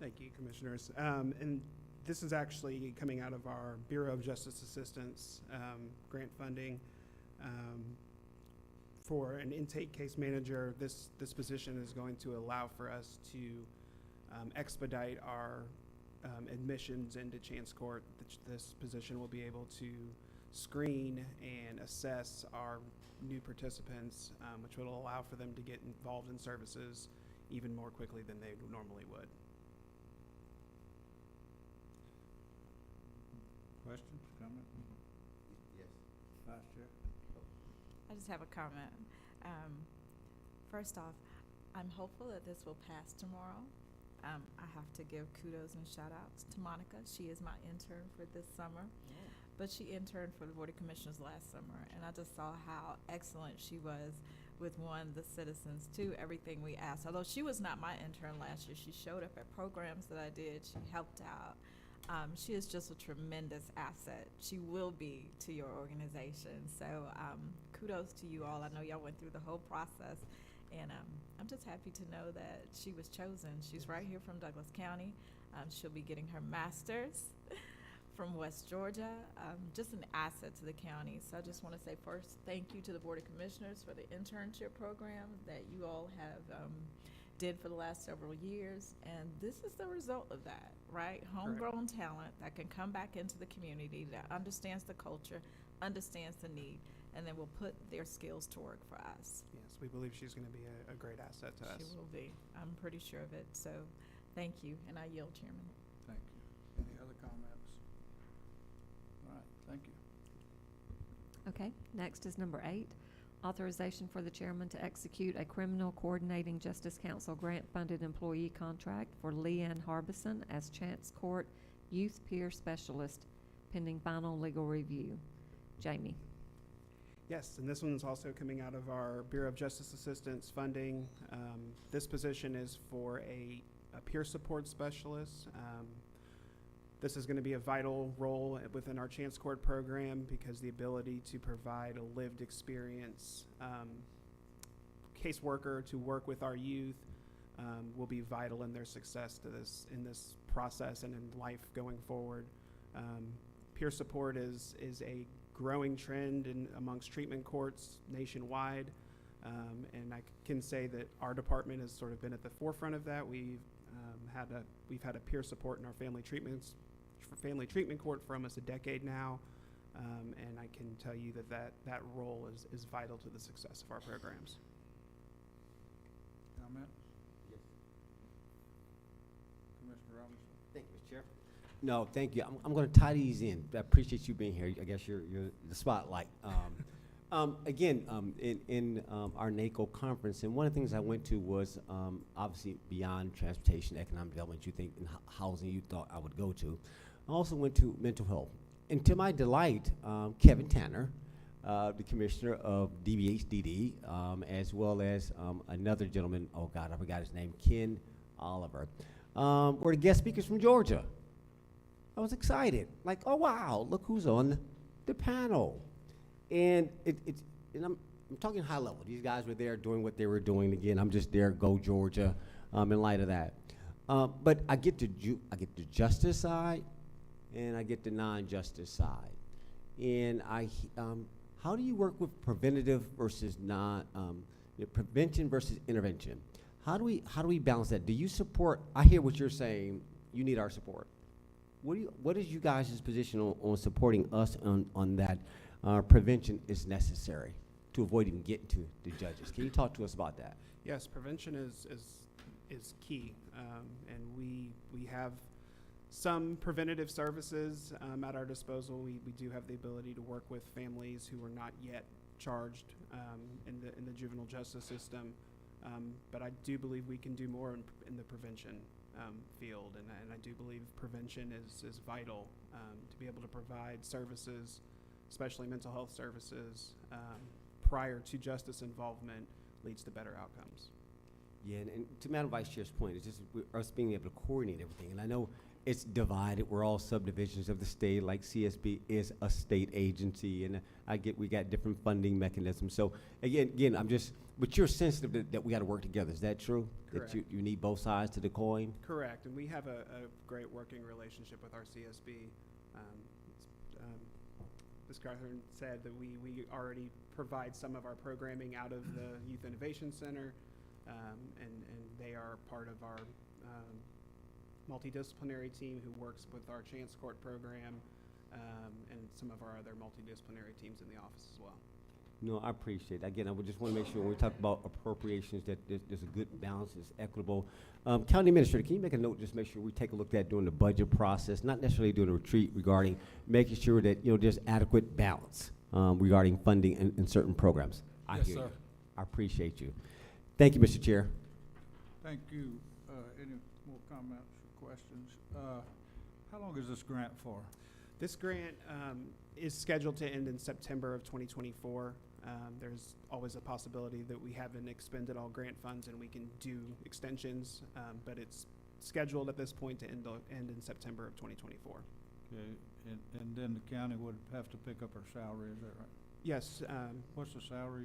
L: Thank you, Commissioners. And this is actually coming out of our Bureau of Justice Assistance grant funding for an intake case manager. This position is going to allow for us to expedite our admissions into chance court. This position will be able to screen and assess our new participants, which will allow for them to get involved in services even more quickly than they normally would.
A: Questions, comments?
C: Yes.
A: Vice Chair?
I: I just have a comment. First off, I'm hopeful that this will pass tomorrow. I have to give kudos and shout outs to Monica. She is my intern for this summer, but she interned for the Board of Commissioners last summer, and I just saw how excellent she was with the citizens, everything we asked. Although she was not my intern last year, she showed up at programs that I did. She helped out. She is just a tremendous asset. She will be to your organization. So kudos to you all. I know y'all went through the whole process, and I'm just happy to know that she was chosen. She's right here from Douglas County. She'll be getting her master's from West Georgia. Just an asset to the county. So I just want to say first, thank you to the Board of Commissioners for the internship program that you all have did for the last several years, and this is the result of that, right? Homegrown talent that can come back into the community, that understands the culture, understands the need, and then will put their skills to work for us.
L: Yes, we believe she's going to be a great asset to us.
I: She will be. I'm pretty sure of it. So thank you, and I yield, Chairman.
A: Thank you. Any other comments? All right, thank you.
B: Okay, next is number 8, authorization for the chairman to execute a criminal coordinating justice council grant-funded employee contract for Leanne Harbison as chance court youth peer specialist pending final legal review. Jamie.
L: Yes, and this one is also coming out of our Bureau of Justice Assistance funding. This position is for a peer support specialist. This is going to be a vital role within our Chance Court program because the ability to provide a lived experience caseworker to work with our youth will be vital in their success in this process and in life going forward. Peer support is a growing trend amongst treatment courts nationwide, and I can say that our department has sort of been at the forefront of that. We've had a peer support in our family treatment court for almost a decade now, and I can tell you that role is vital to the success of our programs.
A: Comment? Yes. Commissioner Robinson?
C: Thank you, Mr. Chair. No, thank you. I'm going to tie these in. I appreciate you being here. I guess you're the spotlight. Again, in our NACO conference, and one of the things I went to was obviously beyond transportation, economic development, you think in housing you thought I would go to. I also went to mental health. And to my delight, Kevin Tanner, the commissioner of DBHDD, as well as another gentleman, oh God, I forgot his name, Ken Oliver, were the guest speakers from Georgia. I was excited, like, oh wow, look who's on the panel. And and I'm talking high level. These guys were there doing what they were doing. Again, I'm just there, go Georgia, in light of that. But I get the justice side, and I get the non-justice side. And how do you work with preventative versus prevention versus intervention? How do we balance that? Do you support? I hear what you're saying. You need our support. What is you guys' position on supporting us on that? Prevention is necessary to avoid even getting to the judges. Can you talk to us about that?
L: Yes, prevention is key, and we have some preventative services at our disposal. We do have the ability to work with families who are not yet charged in the juvenile justice system, but I do believe we can do more in the prevention field, and I do believe prevention is vital to be able to provide services, especially mental health services, prior to justice involvement leads to better outcomes.
C: Yeah, and to Madam Vice Chair's point, it's just us being able to coordinate everything. And I know it's divided. We're all subdivisions of the state, like CSB is a state agency, and we got different funding mechanisms. So again, but you're sensitive that we got to work together. Is that true?
L: Correct.
C: That you need both sides to the coin?
L: Correct, and we have a great working relationship with our CSB. Ms. Carthen said that we already provide some of our programming out of the Youth Innovation Center, and they are part of our multidisciplinary team who works with our Chance Court program, and some of our other multidisciplinary teams in the office as well.
C: No, I appreciate it. Again, I would just want to make sure when we talk about appropriations that there's a good balance, it's equitable. County Administrator, can you make a note, just make sure we take a look at that during the budget process, not necessarily during the retreat, regarding making sure that there's adequate balance regarding funding in certain programs.
A: Yes, sir.
C: I appreciate you. Thank you, Mr. Chair.
A: Thank you. Any more comments or questions? How long is this grant for?
L: This grant is scheduled to end in September of 2024. There's always a possibility that we haven't expended all grant funds and we can do extensions, but it's scheduled at this point to end in September of 2024.
A: Okay, and then the county would have to pick up our salary, is that right?
L: Yes.
A: What's the salary,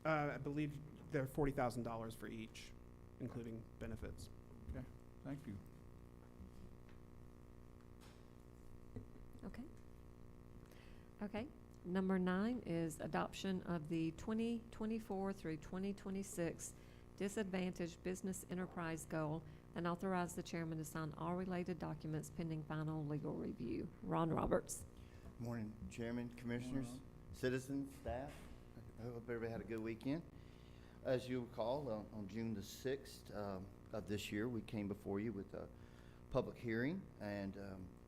L: I believe they're $40,000 for each, including benefits.
A: Okay, thank you.
B: Okay. Number 9 is adoption of the 2024 through 2026 Disadvantaged Business Enterprise Goal and authorize the chairman to sign all related documents pending final legal review. Ron Roberts.
M: Morning, Chairman, Commissioners, citizens, staff. I hope everybody had a good weekend. As you recall, on June the 6th of this year, we came before you with a public hearing, and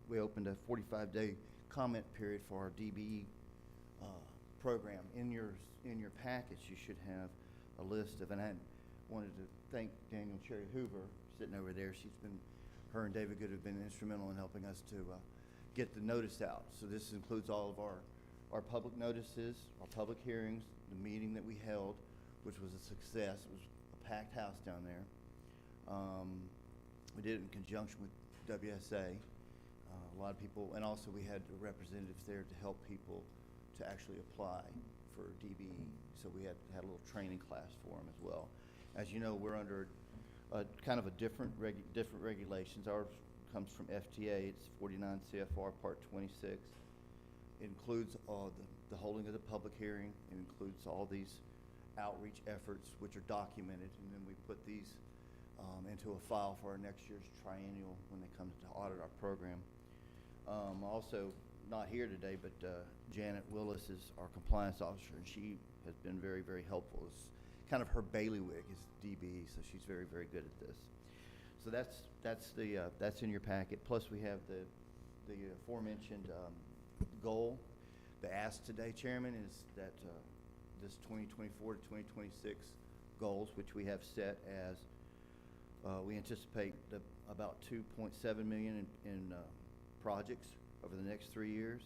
M: we opened a 45-day comment period for our DBE program. In your package, you should have a list of, and I wanted to thank Daniel Cherry Hoover sitting over there. Her and David Good have been instrumental in helping us to get the notice out. So this includes all of our public notices, our public hearings, the meeting that we held, which was a success. It was a packed house down there. We did it in conjunction with WSA. A lot of people, and also we had representatives there to help people to actually apply for DBE. So we had a little training class for them as well. As you know, we're under kind of a different regulations. Ours comes from FTA. It's 49 CFR Part 26. It includes the holding of the public hearing. It includes all these outreach efforts, which are documented, and then we put these into a file for our next year's triennial when they come to audit our program. Also, not here today, but Janet Willis is our compliance officer, and she has been very, very helpful. It's kind of her bailiwick is DBE, so she's very, very good at this. So that's in your packet. Plus, we have the aforementioned goal. The ask today, Chairman, is that this 2024 to 2026 goals, which we have set as we anticipate about $2.7 million in projects over the next 3 years,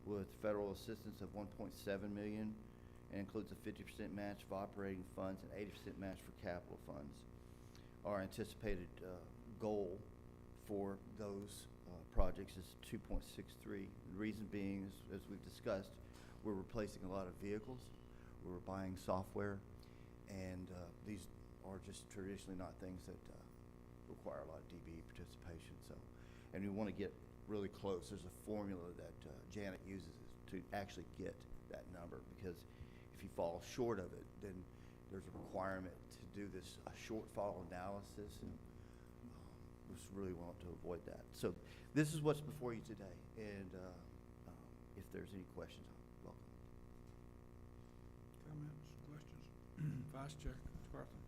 M: with federal assistance of $1.7 million, and includes a 50% match of operating funds and 80% match for capital funds. Our anticipated goal for those projects is 2.63. The reason being, as we've discussed, we're replacing a lot of vehicles, we're buying software, and these are just traditionally not things that require a lot of DBE participation. So, and we want to get really close. There's a formula that Janet uses to to actually get that number, because if you fall short of it, then there's a requirement to do this shortfall analysis, and just really want to avoid that. So this is what's before you today, and if there's any questions, welcome.
A: Comments, questions? Vice Chair Carthen.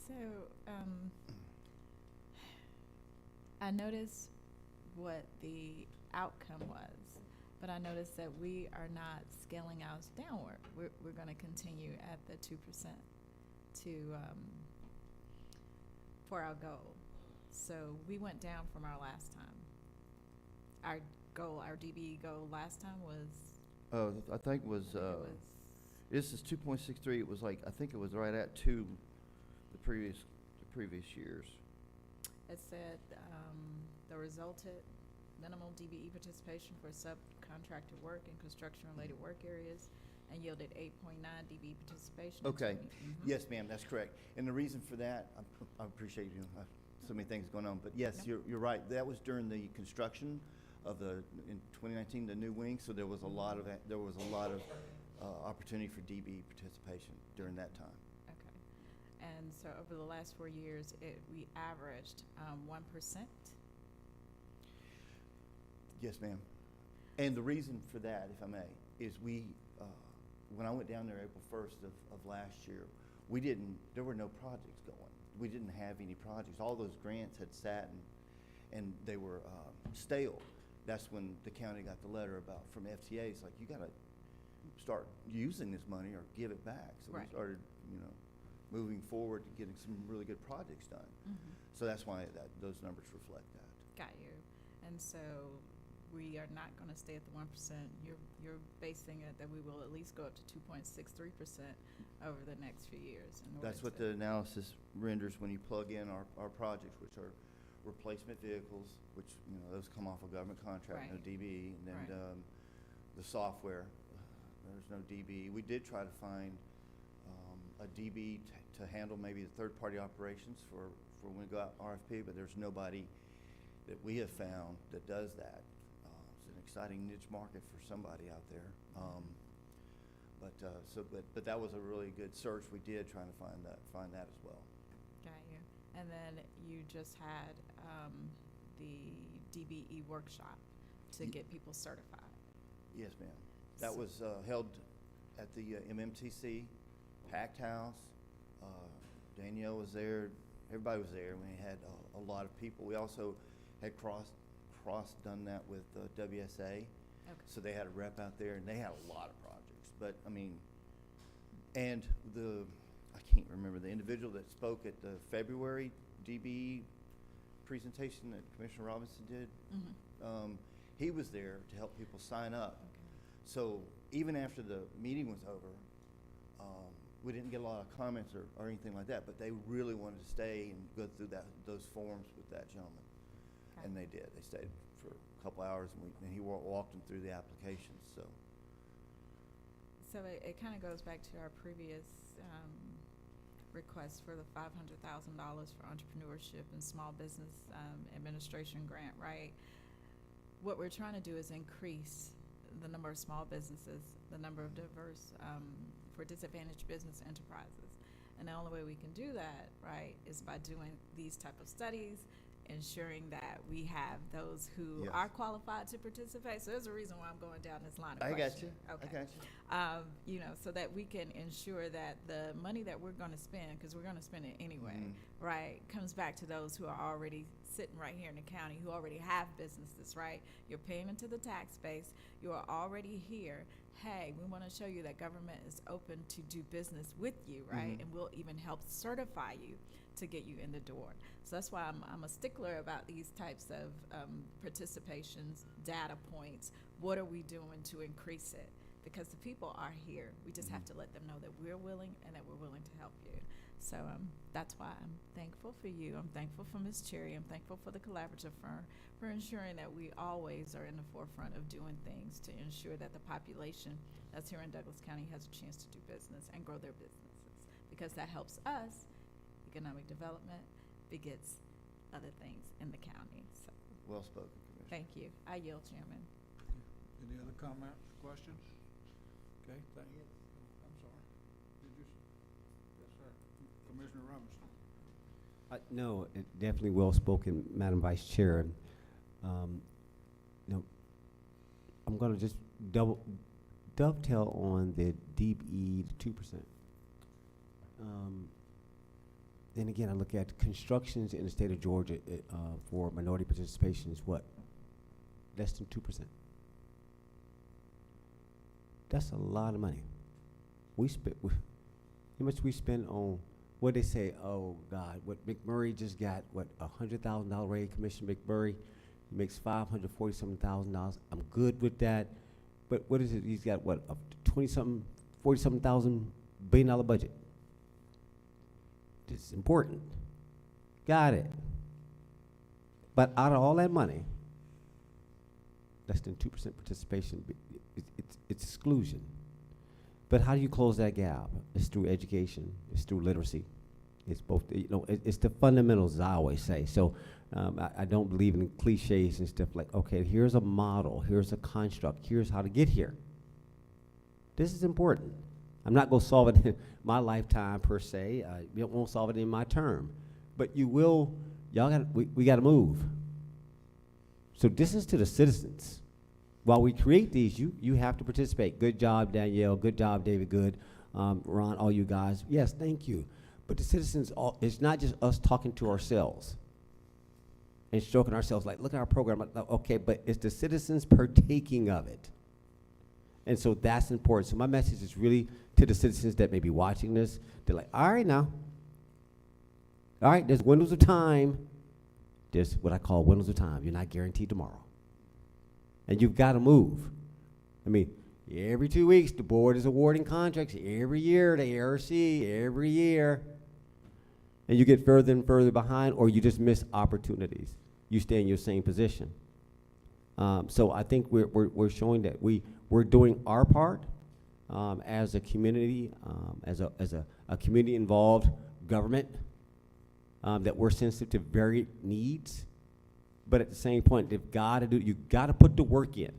I: So, I noticed what the outcome was, but I noticed that we are not scaling ours downward. We're going to continue at the 2% for our goal. So we went down from our last time. Our goal, our DBE goal last time was.
M: I think it was. This is 2.63. It was like, I think it was right at 2 the previous years.
I: It said the resulted minimal DBE participation for subcontracted work and construction-related work areas and yielded 8.9 DBE participation.
M: Okay. Yes, ma'am, that's correct. And the reason for that, I appreciate you. So many things going on, but yes, you're right. That was during the construction of in 2019 the new wing. So there was a lot of opportunity for DBE participation during that time.
I: Okay. And so over the last 4 years, we averaged 1%.
M: Yes, ma'am. And the reason for that, if I may, is when I went down there April 1st of last year, there were no projects going. We didn't have any projects. All those grants had sat and they were stale. That's when the county got the letter from FTA. It's like, you got to start using this money or give it back. So
I: right.
M: We started, moving forward to getting some really good projects done.
I: Mm-hmm.
M: So that's why those numbers reflect that.
I: Got you. And so we are not going to stay at the 1%. You're basing it that we will at least go up to 2.63% over the next few years.
M: That's what the analysis renders when you plug in our projects, which are replacement vehicles, which those come off a government contract, no
I: Right.
M: DBE, and then
I: Right.
M: the software. There's no DBE. We did try to find a DB to handle maybe the third-party operations for when we go out RFP, but there's nobody that we have found that does that. It's an exciting niche market for somebody out there. But that was a really good search we did trying to find that as well.
I: Got you. And then you just had the DBE workshop to get people certified.
M: Yes, ma'am. That was held at the MMTC, packed house. Danielle was there. Everybody was there. We had a lot of people. We also had cross done that with WSA.
I: Okay.
M: So they had a rep out there, and they had a lot of projects. But, and I can't remember, the individual that spoke at the February DBE presentation that Commissioner Robinson did,
I: Mm-hmm.
M: he was there to help people sign up.
I: Okay.
M: So even after the meeting was over, we didn't get a lot of comments or anything like that, but they really wanted to stay and go through those forms with that gentleman.
I: Okay.
M: And they did. They stayed for a couple hours, and he walked them through the applications.
I: So it kind of goes back to our previous request for the $500,000 for entrepreneurship and small business administration grant, right? What we're trying to do is increase the number of small businesses, the number of diverse for disadvantaged business enterprises. And the only way we can do that, right, is by doing these type of studies, ensuring that we have those who
M: Yes.
I: are qualified to participate. So there's a reason why I'm going down this line of
M: I got
I: questioning.
M: you.
I: Okay.
M: I got you.
I: So that we can ensure that the money that we're going to spend, because we're going to spend it anyway,
M: Mhm.
I: right, comes back to those who are already sitting right here in the county, who already have businesses, right? You're paying into the tax base. You are already here. Hey, we want to show you that government is open to do business with you, right?
M: Mhm.
I: And we'll even help certify you to get you in the door. So that's why I'm a stickler about these types of participations, data points. What are we doing to increase it? Because the people are here. We just have to let them know that we're willing and that we're willing to help you. So that's why I'm thankful for you. I'm thankful for Ms. Cherry. I'm thankful for the collaborative firm for ensuring that we always are in the forefront of doing things to ensure that the population that's here in Douglas County has a chance to do business and grow their businesses. Because that helps us. Economic development begets other things in the county. So
M: Well spoken, Commissioner.
I: thank you. I yield, Chairman.
A: Any other comments, questions? Okay, thank you. I'm sorry. Did you, yes, sir. Commissioner Robinson.
C: No, definitely well spoken, Madam Vice Chair. You know, I'm going to just dovetail on the DBE, the 2%. Then again, I look at constructions in the state of Georgia for minority participation is what? Less than 2%. That's a lot of money. We spent, how much we spend on, what they say, oh God, what McMurray just got, what, $100,000 raise, Commissioner McMurray, he makes $547,000. I'm good with that. But what is it, he's got what, a 20-something, 40-something thousand $1 billion budget. This is important. Got it. But out of all that money, less than 2% participation, it's exclusion. But how do you close that gap? It's through education. It's through literacy. It's both, you know, it's the fundamentals, as I always say. So I don't believe in cliches and stuff like, okay, here's a model, here's a construct, here's how to get here. This is important. I'm not going to solve it in my lifetime per se. You won't solve it in my term. But you will, we got to move. So this is to the citizens. While we create these, you have to participate. Good job, Danielle. Good job, David Good. Ron, all you guys. Yes, thank you. But the citizens, it's not just us talking to ourselves and stroking ourselves like, look at our program. Okay, but it's the citizens partaking of it. And so that's important. So my message is really to the citizens that may be watching this. They're like, all right now. All right, there's windows of time. There's what I call windows of time. You're not guaranteed tomorrow. And you've got to move. I mean, every 2 weeks, the board is awarding contracts. Every year, the ARC, every year. And you get further and further behind, or you just miss opportunities. You stay in your same position. So I think we're showing that we're doing our part as a community, as a community-involved government, that we're sensitive to varied needs. But at the same point, you've got to put the work in.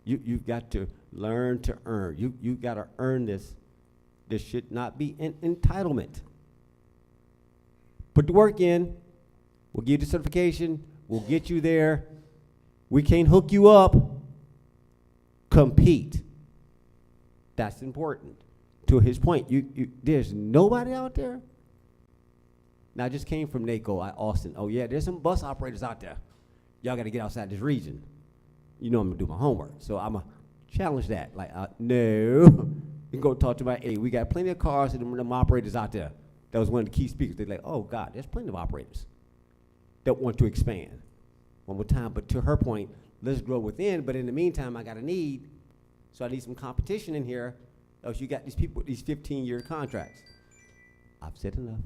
C: You've got to learn to earn. You've got to earn this. This should not be an entitlement. Put the work in. We'll give you the certification. We'll get you there. We can't hook you up. Compete. That's important. To his point, there's nobody out there. Now, I just came from NACO, Austin. Oh, yeah, there's some bus operators out there. Y'all got to get outside this region. You know I'm going to do my homework. So I'm going to challenge that. Like, no. You can go talk to my aide. We got plenty of cars and them operators out there. That was one of the key speakers. They're like, oh, God, there's plenty of operators that want to expand. One more time. But to her point, let's grow within. But in the meantime, I got a need. So I need some competition in here. Else you got these people with these 15-year contracts. I've said enough.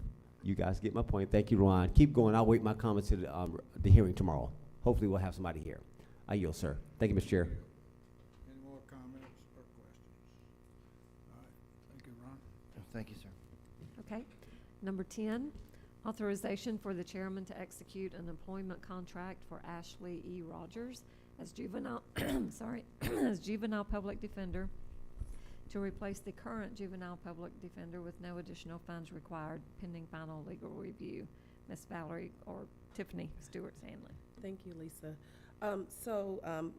C: You guys get my point. Thank you, Ron. Keep going. I'll wait my comments to the hearing tomorrow. Hopefully we'll have somebody here. I yield, sir. Thank you, Mr. Chair.
A: Any more comments or questions? All right, thank you, Ron.
M: Thank you, sir.
B: Okay. Number 10, authorization for the chairman to execute an employment contract for Ashley E. Rogers as juvenile, as juvenile public defender to replace the current juvenile public defender with no additional funds required pending final legal review. Ms. Valerie or Tiffany Stewart-Sandley.
D: Thank you, Lisa.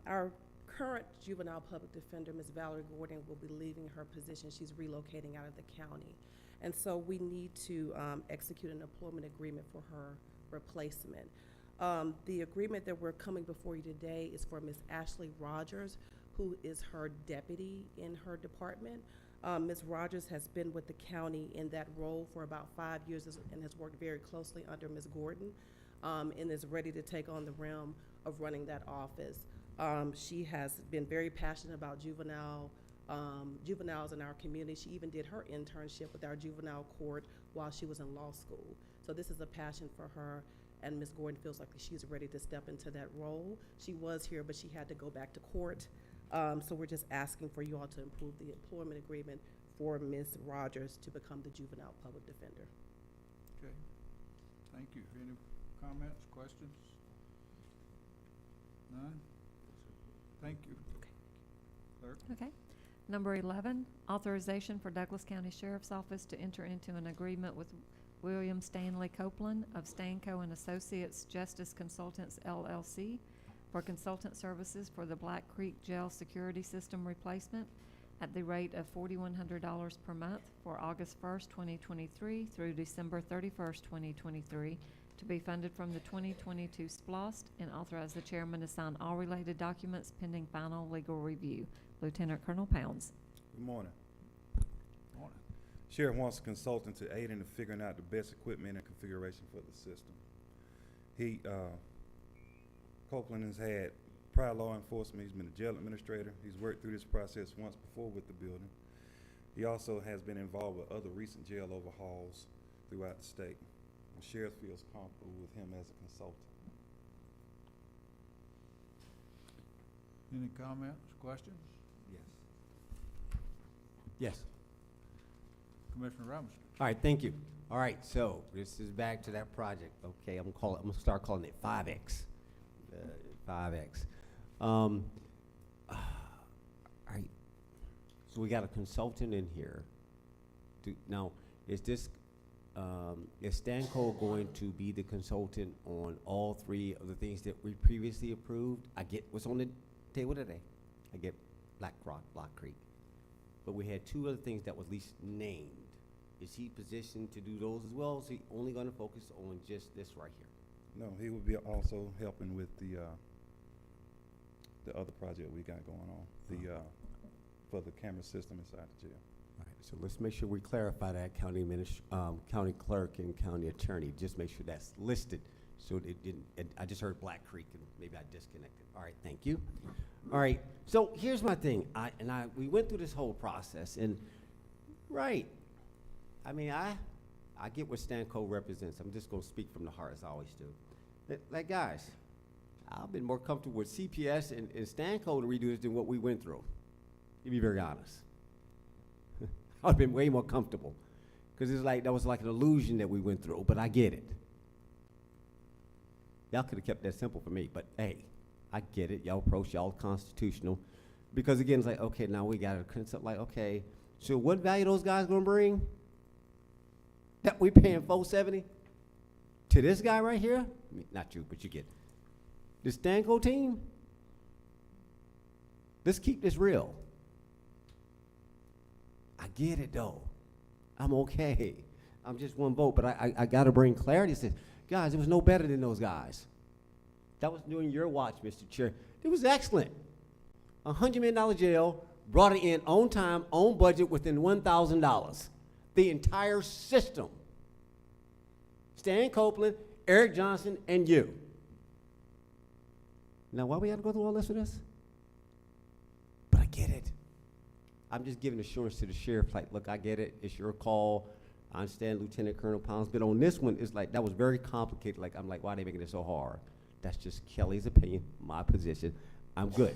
D: Our current juvenile public defender, Ms. Valerie Gordon, will be leaving her position. She's relocating out of the county. And so we need to execute an employment agreement for her replacement. The agreement that we're coming before you today is for Ms. Ashley Rogers, who is her deputy in her department. Ms. Rogers has been with the county in that role for about 5 years and has worked very closely under Ms. Gordon and is ready to take on the realm of running that office. She has been very passionate about juveniles in our community. She even did her internship with our juvenile court while she was in law school. So this is a passion for her, and Ms. Gordon feels like she's ready to step into that role. She was here, but she had to go back to court. So we're just asking for you all to approve the employment agreement for Ms. Rogers to become the juvenile public defender.
A: Okay, thank you. Any comments, questions? None? Thank you. Clerk?
B: Okay. Number 11, authorization for Douglas County Sheriff's Office to enter into an agreement with William Stanley Copeland of Stanco and Associates Justice Consultants LLC for consultant services for the Black Creek Jail Security System replacement at the rate of $4,100 per month for August 1st, 2023 through December 31st, 2023, to be funded from the 2022 SPLOST, and authorize the chairman to sign all related documents pending final legal review. Lieutenant Colonel Pounds.
N: Good morning.
A: Morning.
N: Sheriff wants a consultant to aid in figuring out the best equipment and configuration for the system. Copeland has had prior law enforcement. He's been a jail administrator. He's worked through this process once before with the building. He also has been involved with other recent jail overhauls throughout the state. The sheriff feels comfortable with him as a consultant.
A: Any comments, questions?
C: Yes.
A: Commissioner Robinson?
C: All right, thank you. All right, so this is back to that project. Okay, I'm gonna start calling it 5X. 5X. All right. So we got a consultant in here. Now, is Stanco going to be the consultant on all three of the things that we previously approved? I get what's on the table today. I get Black Creek. But we had two other things that was at least named. Is he positioned to do those as well? Or is he only going to focus on just this right here?
N: No, he will be also helping with the other project we got going on, for the camera system inside the jail.
C: All right, so let's make sure we clarify that, county clerk and county attorney. Just make sure that's listed. So it didn't. I just heard Black Creek and maybe I disconnected. All right, thank you. All right, so here's my thing. We went through this whole process, and right. I mean, I get what Stanco represents. I'm just going to speak from the heart, as I always do. Like, guys, I've been more comfortable with CPS and Stanco to redo this than what we went through, to be very honest. I've been way more comfortable, because it's like that was like an illusion that we went through, but I get it. Y'all could have kept that simple for me, but hey, I get it. Y'all approach, y'all constitutional. Because again, it's like, okay, now we got to consult, like, okay, so what value those guys going to bring? That we paying $470 to this guy right here? I mean, not you, but you get it. The Stanco team? Let's keep this real. I get it though. I'm okay. I'm just one vote, but I got to bring clarity. Says, guys, it was no better than those guys. That was during your watch, Mr. Chair. It was excellent. $100 million jail, brought it in on time, on budget, within $1,000. The entire system. Stan Copeland, Eric Johnson, and you. Now, why we got to go through all this with us? But I get it. I'm just giving assurance to the sheriff, like, look, I get it. It's your call. I understand Lieutenant Colonel Pounds. But on this one, it's like, that was very complicated. Like, I'm like, why are they making it so hard? That's just Kelly's opinion, my position. I'm good.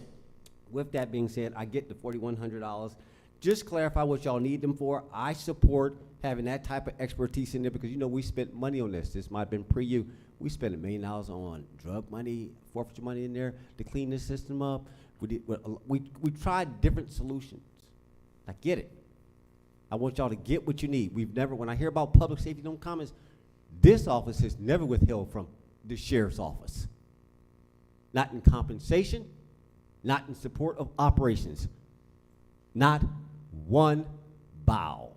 C: With that being said, I get the $4,100. Just clarify what y'all need them for. I support having that type of expertise in there because, you know, we spent money on this. This might have been pre-you. We spent $1 million on drug money, forfeiture money in there to clean this system up. We tried different solutions. I get it. I want y'all to get what you need. When I hear about public safety, no comments, this office has never withheld from the sheriff's office. Not in compensation, not in support of operations. Not one bow.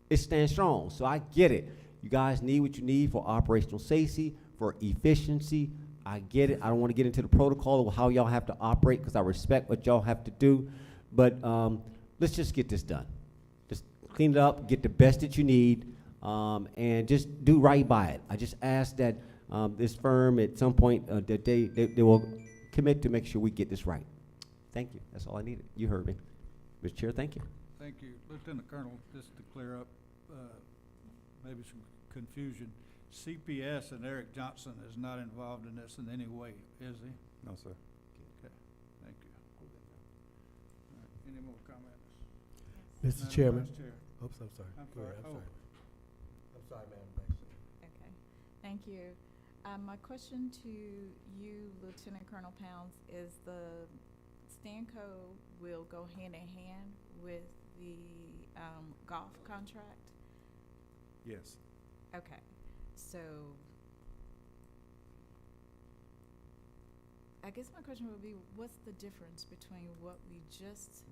C: It stands strong, so I get it. You guys need what you need for operational safety, for efficiency. I get it. I don't want to get into the protocol of how y'all have to operate because I respect what y'all have to do. But let's just get this done. Just clean it up, get the best that you need, and just do right by it. I just ask that this firm at some point that they will commit to make sure we get this right. Thank you. That's all I needed. You heard me. Mr. Chair, thank you.
A: Thank you. Lieutenant Colonel, just to clear up maybe some confusion, CPS and Eric Johnson is not involved in this in any way, is he?
N: No, sir.
A: Okay, thank you. All right, any more comments?
O: Mr.
A: Madam
O: Chairman.
A: Vice Chair.
O: Oops, I'm sorry.
A: I'm
O: Go ahead,
A: sorry.
O: I'm sorry, Madam Vice Chair.
I: Okay, thank you. My question to you, Lieutenant Colonel Pounds, is the Stanco will go hand in hand with the golf contract?
N: Yes.
I: Okay, so I guess my question would be, what's the difference between what we just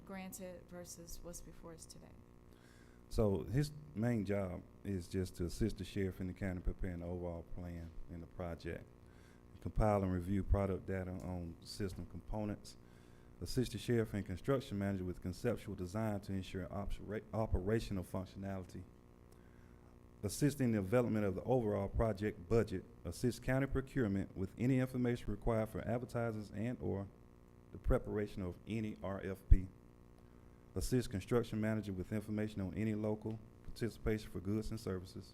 I: granted versus what's before us today?
N: So his main job is just to assist the sheriff in the county preparing the overall plan in the project, compile and review product data on system components, assist the sheriff and construction manager with conceptual design to ensure operational functionality, assist in the development of the overall project budget, assist county procurement with any information required for advertisers and or the preparation of any RFP, assist construction manager with information on any local participation for goods and services,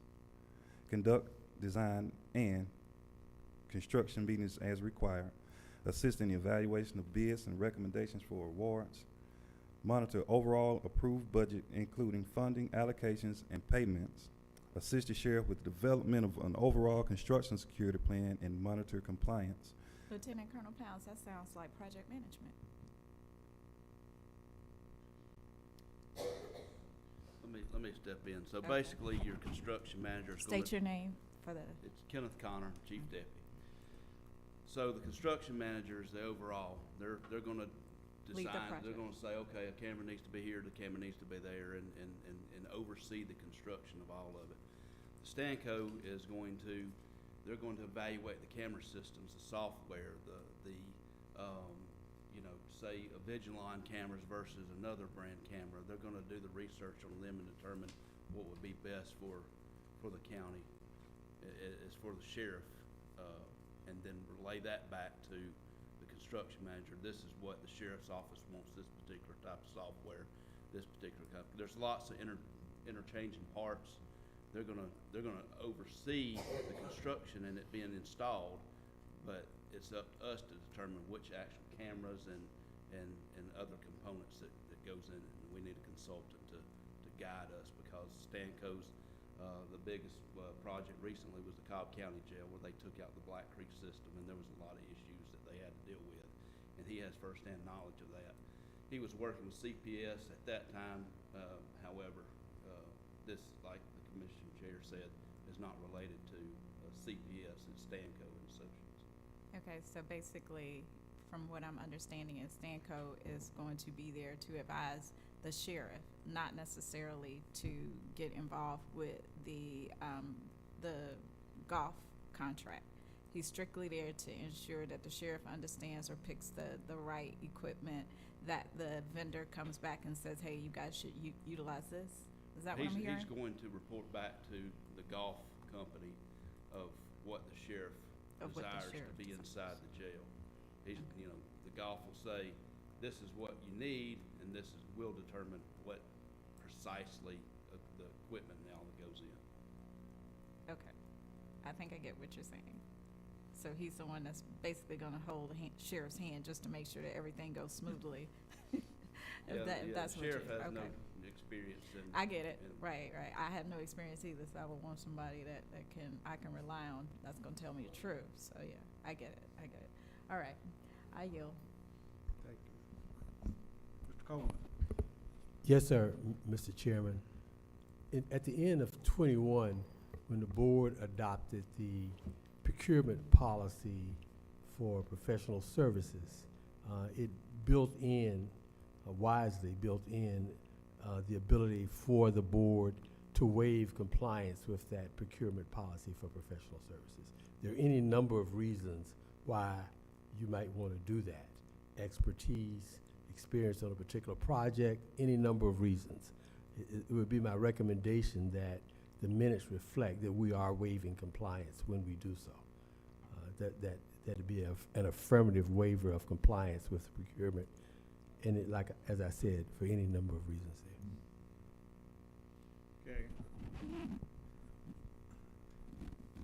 N: conduct design and construction meetings as required, assist in the evaluation of bids and recommendations for awards, monitor overall approved budget including funding, allocations, and payments, assist the sheriff with the development of an overall construction security plan and monitor compliance.
I: Lieutenant Colonel Pounds, that sounds like project management.
P: Let me step in. So
I: Okay.
P: basically, your construction manager is going to...
I: State your name for the...
P: It's Kenneth Connor, Chief Deputy. So the construction manager is the overall. They're going to
I: Lead the
P: decide, they're
I: project.
P: going to say, okay, a camera needs to be here, the camera needs to be there, and oversee the construction of all of it. The Stanco is going to, they're going to evaluate the camera systems, the software, say a Vigilon cameras versus another brand camera. They're going to do the research on them and determine what would be best for the county, as for the sheriff, and then relay that back to the construction manager. This is what the sheriff's office wants, this particular type of software, this particular company. There's lots of interchanging parts. They're gonna oversee the construction and it being installed, but it's up to us to determine which actual cameras and other components that goes in it. And we need a consultant to guide us, because Stanco's the biggest project recently was the Cobb County Jail, where they took out the Black Creek system, and there was a lot of issues that they had to deal with, and he has firsthand knowledge of that. He was working with CPS at that time. However, this, like the commission chair said, is not related to CPS. It's Stanco and Associates.
I: Okay, so basically, from what I'm understanding, is Stanco is going to be there to advise the sheriff, not necessarily to get involved with the golf contract. He's strictly there to ensure that the sheriff understands or picks the right equipment, that the vendor comes back and says, hey, you guys should utilize this. Is that what I'm hearing?
P: He's going to report back to the golf company of what the sheriff desires to be inside the jail. He's, the golf will say, this is what you need, and will determine what precisely the equipment now that goes in.
I: Okay, I think I get what you're saying. So he's the one that's basically gonna hold the sheriff's hand just to make sure that everything goes smoothly. That's
P: the
I: what
P: sheriff
I: you're,
P: has no
I: okay.
P: experience in.
I: I get it, right. I have no experience either, so I would want somebody that I can rely on, that's gonna tell me the truth. So yeah, I get it. All right, I yield.
A: Thank you. Mr. Coleman.
O: Yes, sir, Mr. Chairman. At the end of '21, when the board adopted the procurement policy for professional services, it wisely built in the ability for the board to waive compliance with that procurement policy for professional services. There are any number of reasons why you might want to do that. Expertise, experience on a particular project, any number of reasons. It would be my recommendation that the minutes reflect that we are waiving compliance when we do so. That'd be an affirmative waiver of compliance with procurement, and it, like as I said, for any number of reasons there.
A: Okay.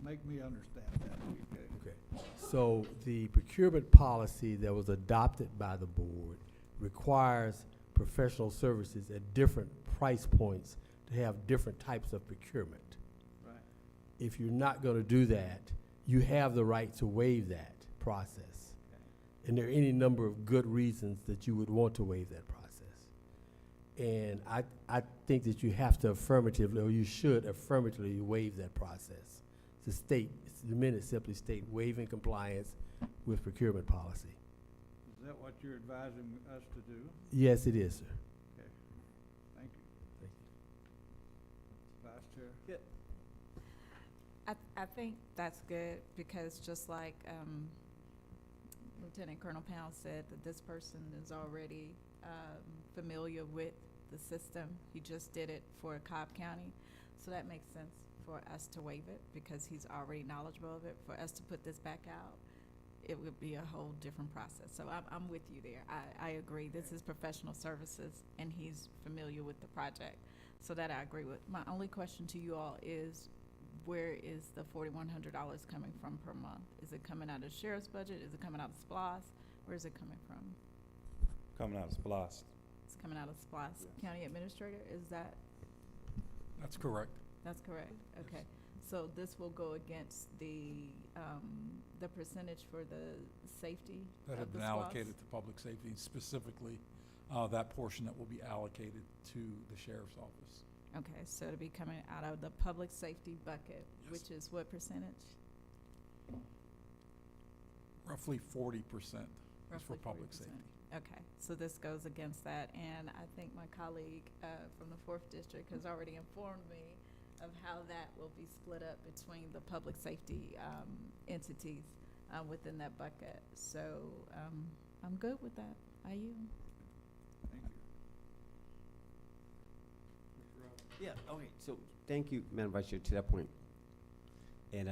A: Make me understand that.
O: Okay. So the procurement policy that was adopted by the board requires professional services at different price points to have different types of procurement.
A: Right.
O: If you're not going to do that, you have the right to waive that. process. And there are any number of good reasons that you would want to waive that process. And I think that you have to affirmatively, or you should affirmatively waive that process. The minutes simply state waiving compliance with procurement policy.
A: Is that what you're advising us to do?
O: Yes, it is, sir.
A: Okay, thank you.
O: Thank you.
A: Vice Chair?
I: I think that's good, because just like Lieutenant Colonel Powell said, that this person is already familiar with the system. He just did it for Cobb County. So that makes sense for us to waive it, because he's already knowledgeable of it. For us to put this back out, it would be a whole different process. So I'm with you there. I agree. This is professional services, and he's familiar with the project. So that I agree with. My only question to you all is, where is the $4,100 coming from per month? Is it coming out of sheriff's budget? Is it coming out of SPLOS? Where is it coming from?
N: Coming out of SPLOS.
I: It's coming out of SPLOS. County Administrator, is that?
Q: That's correct.
I: That's correct. Okay. So this will go against the percentage for the safety
Q: That
I: of
Q: had
I: the
Q: been
I: SPLOS?
Q: allocated to public safety, specifically that portion that will be allocated to the sheriff's office.
I: Okay, so it'll be coming out of the public safety bucket,
Q: Yes.
I: which is what percentage?
Q: Roughly 40% is for
I: Roughly
Q: public
I: 40%.
Q: safety.
I: Okay, so this goes against that, and I think my colleague from the 4th District has already informed me of how that will be split up between the public safety entities within that bucket. So I'm good with that. Are you?
A: Thank you.
C: Yeah, okay, so thank you, Madam Vice Chair, to that point. And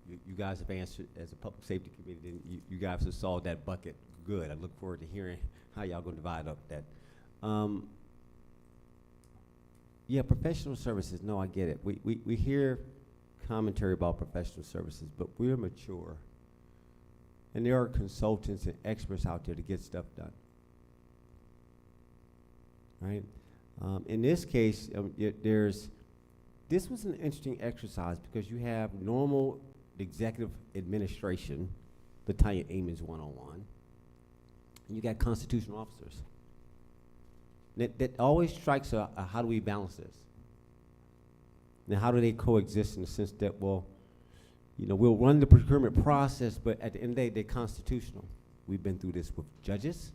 C: you guys have answered, as a public safety committee, then you guys have solved that bucket. Good, I look forward to hearing how y'all gonna divide up that. Yeah, professional services, no, I get it. We hear commentary about professional services, but we're mature. And there are consultants and experts out there to get stuff done. Right? In this case, this was an interesting exercise because you have normal executive administration, the Tanya Amons one-on-one, and you got constitutional officers. That always strikes a how do we balance this? Now, how do they coexist in the sense that, well, you know, we'll run the procurement process, but at the end of the day, they're constitutional. We've been through this with judges,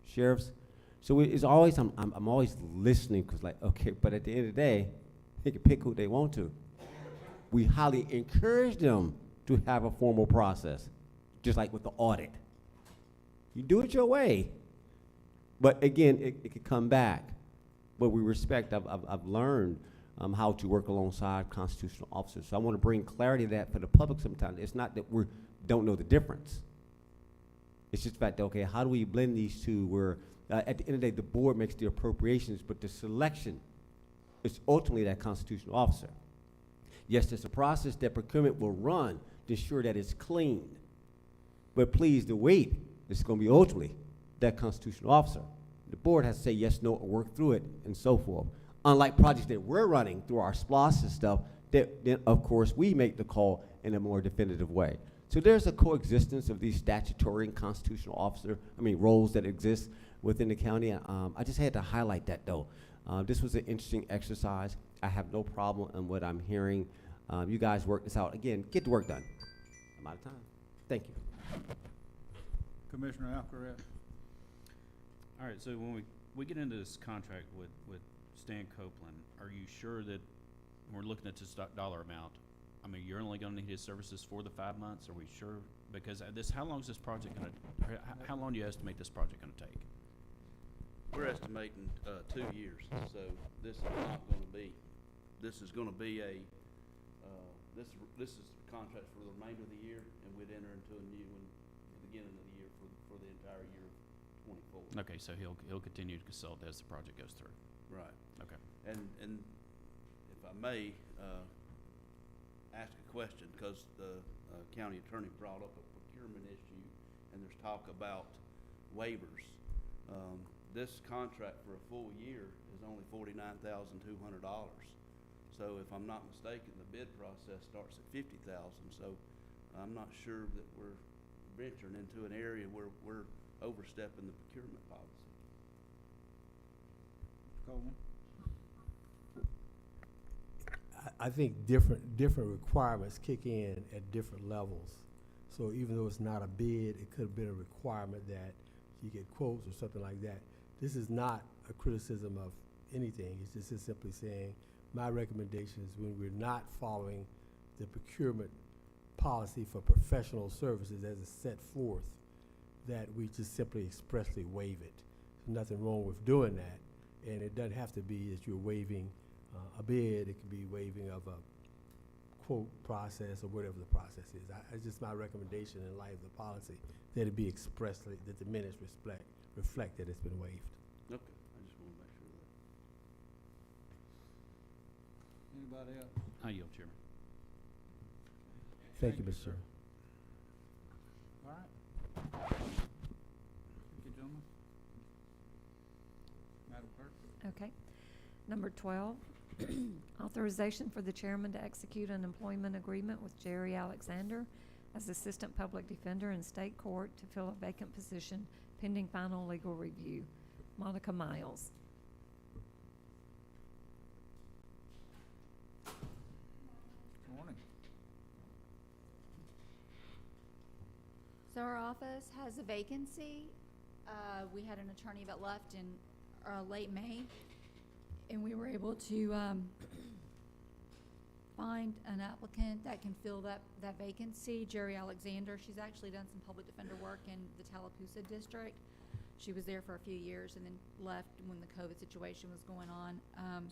C: sheriffs. So it's always, I'm always listening, because like, okay, but at the end of the day, they can pick who they want to. We highly encourage them to have a formal process, just like with the audit. You do it your way. But again, it could come back. But we respect, I've learned how to work alongside constitutional officers. So I want to bring clarity to that for the public sometimes. It's not that we don't know the difference. It's just the fact that, okay, how do we blend these two where at the end of the day, the board makes the appropriations, but the selection is ultimately that constitutional officer. Yes, there's a process that procurement will run to ensure that it's clean. But please, the weight is going to be ultimately that constitutional officer. The board has to say yes, no, or work through it, and so forth. Unlike projects that we're running through our SPLOS and stuff, then of course we make the call in a more definitive way. So there's a coexistence of these statutory and constitutional roles that exist within the county. I just had to highlight that though. This was an interesting exercise. I have no problem in what I'm hearing. You guys work this out. Again, get the work done. I'm out of time. Thank you.
A: Commissioner Alcaraz.
K: All right, so when we get into this contract with Stan Copeland, are you sure that when we're looking at this dollar amount, I mean, you're only gonna need his services for the 5 months? Are we sure? Because how long is this project gonna, how long do you estimate this project gonna take?
P: We're estimating 2 years, so this is not gonna be, this is gonna be this is the contract for the remainder of the year, and we'd enter into a new one at the beginning of the year for the entire year of 24.
K: Okay, so he'll continue to consult as the project goes through.
P: Right.
K: Okay.
P: And if I may, ask a question, because the county attorney brought up a procurement issue, and there's talk about waivers. This contract for a full year is only $49,200. So if I'm not mistaken, the bid process starts at $50,000. So I'm not sure that we're venturing into an area where we're overstepping the procurement policy.
A: Mr. Coleman?
O: I think different requirements kick in at different levels. So even though it's not a bid, it could have been a requirement that you get quotes or something like that. This is not a criticism of anything. It's just simply saying my recommendation is when we're not following the procurement policy for professional services as it's set forth, that we just simply expressly waive it. There's nothing wrong with doing that, and it doesn't have to be that you're waiving a bid. It could be waiving of a quote process or whatever the process is. It's just my recommendation in light of the policy that it be expressly, that the minutes reflect that it's been waived.
P: Okay, I just want to make sure of that.
A: Anybody else?
K: I yield, Chairman.
O: Thank you, Mr. Chair.
A: All right. Thank you, gentlemen. Madam Clerk?
B: Okay. Number 12, authorization for the chairman to execute an employment agreement with Jerry Alexander as Assistant Public Defender in State Court to fill a vacant position pending final legal review. Monica Miles.
A: Good morning.
R: So our office has a vacancy. We had an attorney that left in late May, and we were able to find an applicant that can fill that vacancy, Jerry Alexander. She's actually done some public defender work in the Tallapoosa district. She was there for a few years and then left when the COVID situation was going on.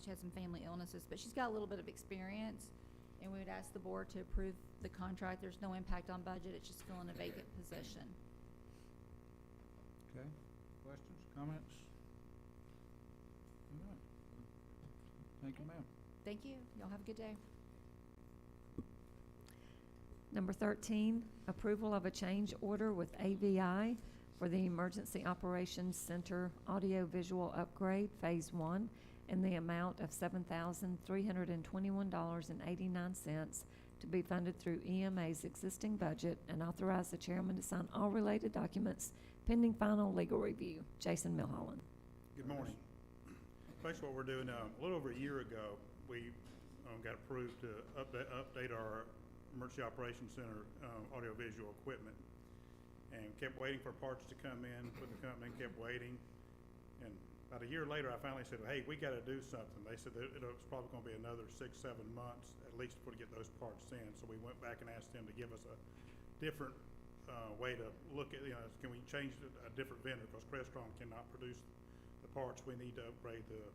R: She had some family illnesses, but she's got a little bit of experience, and we would ask the board to approve the contract. There's no impact on budget. It's just filling a vacant position.
A: Okay. Questions, comments? All right. Thank you, ma'am.
R: Thank you. Y'all have a good day.
B: Number 13, approval of a change order with AVI for the Emergency Operations Center audio-visual upgrade, Phase 1, in the amount of $7,321.89 to be funded through EMA's existing budget, and authorize the chairman to sign all related documents pending final legal review. Jason Milholland.
S: Good morning. Basically what we're doing, a little over a year ago, we got approved to update our Emergency Operations Center audiovisual equipment, and kept waiting for parts to come in with the company, kept waiting. And about a year later, I finally said, hey, we got to do something. They said that it was probably going to be another 6-7 months at least to get those parts in. So we went back and asked them to give us a different way to look at, can we change a different vendor, because Crestron cannot produce the parts. We need to upgrade the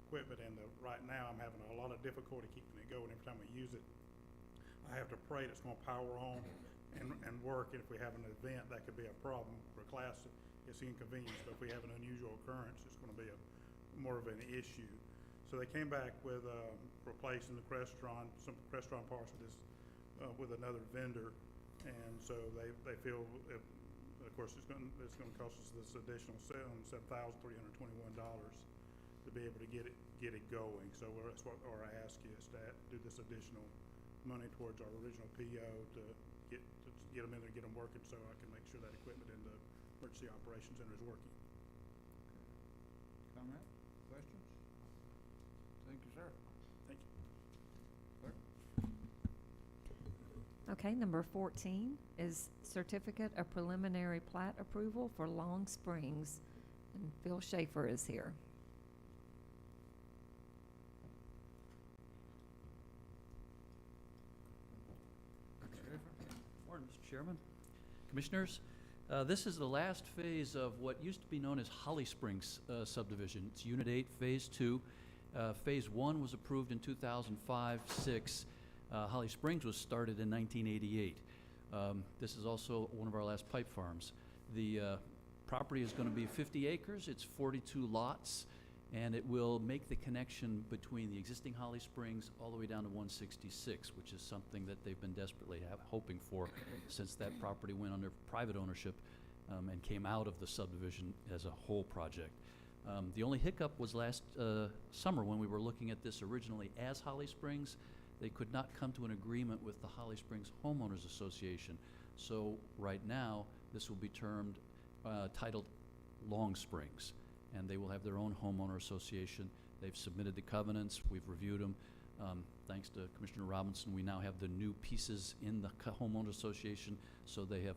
S: equipment, and right now I'm having a lot of difficulty keeping it going. Every time we use it, I have to pray it's going to power on and work. And if we have an event, that could be a problem. For a class, it's inconvenience, but if we have an unusual occurrence, it's going to be more of an issue. So they came back with replacing the Crestron, some Crestron parts of this with another vendor, and so they feel, of course, it's going to cost us this additional $7,321 to be able to get it going. So that's what our ask is, to do this additional money towards our original PO to get them in there, get them working, so I can make sure that equipment in the Emergency Operations Center is working.
A: Comment? Questions? Thank you, sir.
S: Thank you.
A: Clerk?
B: Okay, number 14 is certificate of preliminary plat approval for Long Springs, and Phil Schaefer is here.
T: Morning, Mr. Chairman, Commissioners. This is the last phase of what used to be known as Holly Springs subdivision. It's Unit 8, Phase 2. Phase 1 was approved in 2005-06. Holly Springs was started in 1988. This is also one of our last pipe farms. The property is going to be 50 acres. It's 42 lots, and it will make the connection between the existing Holly Springs all the way down to 166, which is something that they've been desperately hoping for since that property went under private ownership and came out of the subdivision as a whole project. The only hiccup was last summer when we were looking at this originally as Holly Springs. They could not come to an agreement with the Holly Springs Homeowners Association, So right now, this will be titled Long Springs, and they will have their own homeowner association. They've submitted the covenants, we've reviewed them. Thanks to Commissioner Robinson, we now have the new pieces in the homeowner association, so they have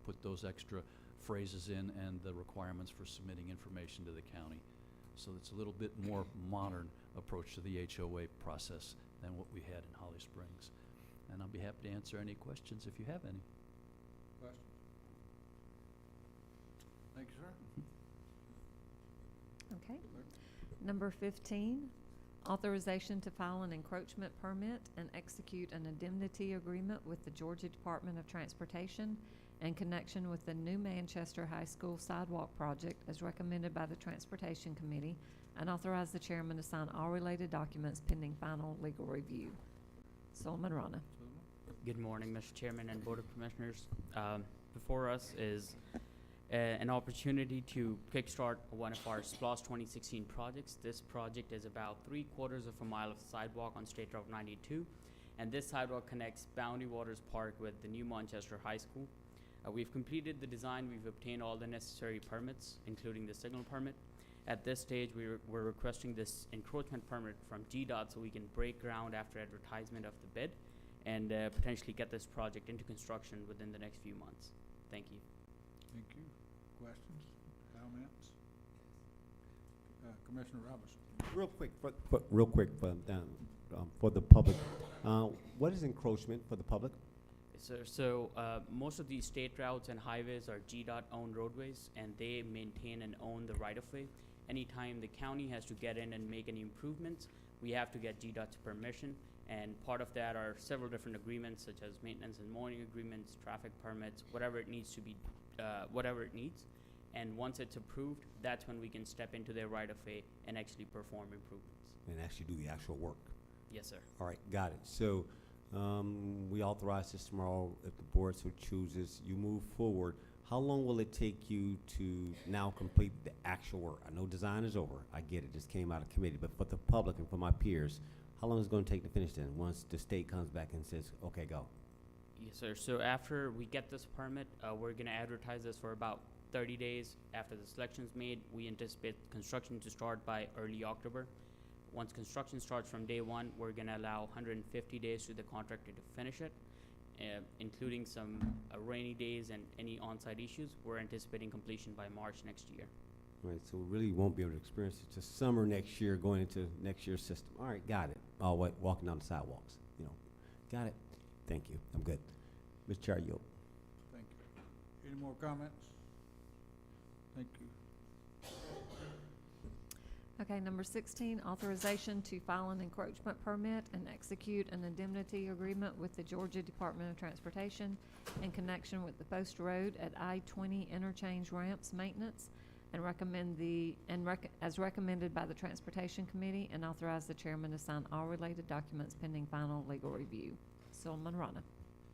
T: put those extra phrases in and the requirements for submitting information to the county. So it's a little bit more modern approach to the HOA process than what we had in Holly Springs. And I'll be happy to answer any questions if you have any.
A: Questions? Thank you, sir.
B: Okay. Number 15, authorization to file an encroachment permit and execute an indemnity agreement with the Georgia Department of Transportation in connection with the new Manchester High School sidewalk project as recommended by the Transportation Committee, and authorize the chairman to sign all related documents pending final legal review. Solomon Rana.
U: Good morning, Mr. Chairman and Board of Commissioners. Before us is an opportunity to kickstart one of our SPLOST 2016 projects. This project is about 3/4 of a mile of sidewalk on State Route 92, and this sidewalk connects Bounty Waters Park with the new Manchester High School. We've completed the design, we've obtained all the necessary permits, including the signal permit. At this stage, we're requesting this encroachment permit from GDOT so we can break ground after advertisement of the bid and potentially get this project into construction within the next few months. Thank you.
A: Thank you. Questions, comments? Commissioner Robinson.
C: Real quick for the public, what is encroachment for the public?
U: So most of these state routes and highways are GDOT-owned roadways, and they maintain and own the right-of-way. Anytime the county has to get in and make any improvements, we have to get GDOT's permission, and part of that are several different agreements, such as maintenance and mowing agreements, traffic permits, whatever it needs to be, whatever it needs. And once it's approved, that's when we can step into their right-of-way and actually perform improvements.
C: And actually do the actual work.
U: Yes, sir.
C: All right, got it. So we authorize this tomorrow if the board so chooses. You move forward. How long will it take you to now complete the actual work? I know design is over. I get it. This came out of committee. But for the public and for my peers, how long is it going to take to finish then once the state comes back and says, okay, go?
U: Yes, sir. So after we get this permit, we're going to advertise this for about 30 days. After the selection's made, we anticipate construction to start by early October. Once construction starts from day one, we're going to allow 150 days to the contractor to finish it, including some rainy days and any on-site issues. We're anticipating completion by March next year.
C: Right, so we really won't be able to experience it till summer next year, going into next year's system. All right, got it. Oh, wait, walking down the sidewalks, got it. Thank you. I'm good. Ms. Chair, yield.
A: Thank you. Any more comments? Thank you.
B: Okay, number 16, authorization to file an encroachment permit and execute an indemnity agreement with the Georgia Department of Transportation in connection with the Post Road at I-20 interchange ramps maintenance, and as recommended by the Transportation Committee, and authorize the chairman to sign all related documents pending final legal review. Solomon Rana.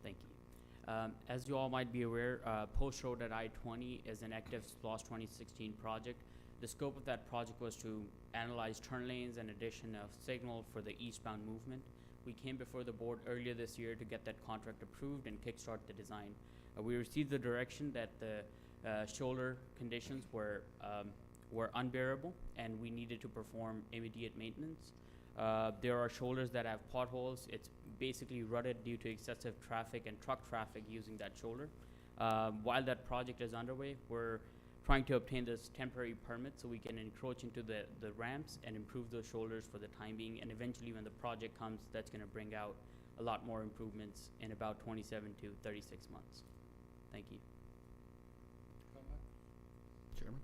U: Thank you. As you all might be aware, Post Road at I-20 is an active SPLOST 2016 project. The scope of that project was to analyze turn lanes and addition of signal for the eastbound movement. We came before the board earlier this year to get that contract approved and kickstart the design. We received the direction that the shoulder conditions were unbearable and we needed to perform immediate maintenance. There are shoulders that have potholes. It's basically rutted due to excessive traffic and truck traffic using that shoulder. While that project is underway, we're trying to obtain this temporary permit so we can encroach into the ramps and improve those shoulders for the time being, and eventually when the project comes, that's going to bring out a lot more improvements in about 27 to 36 months. Thank you.
K: Chairman?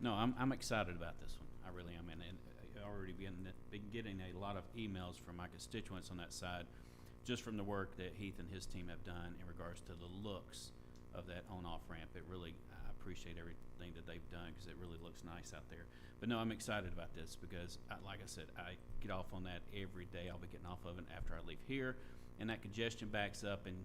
K: No, I'm excited about this one. I really am. And I already been getting a lot of emails from my constituents on that side, just from the work that Heath and his team have done in regards to the looks of that on-off ramp. It really, I appreciate everything that they've done because it really looks nice out there. But no, I'm excited about this because, like I said, I get off on that every day. I'll be getting off of it after I leave here, and that congestion backs up, and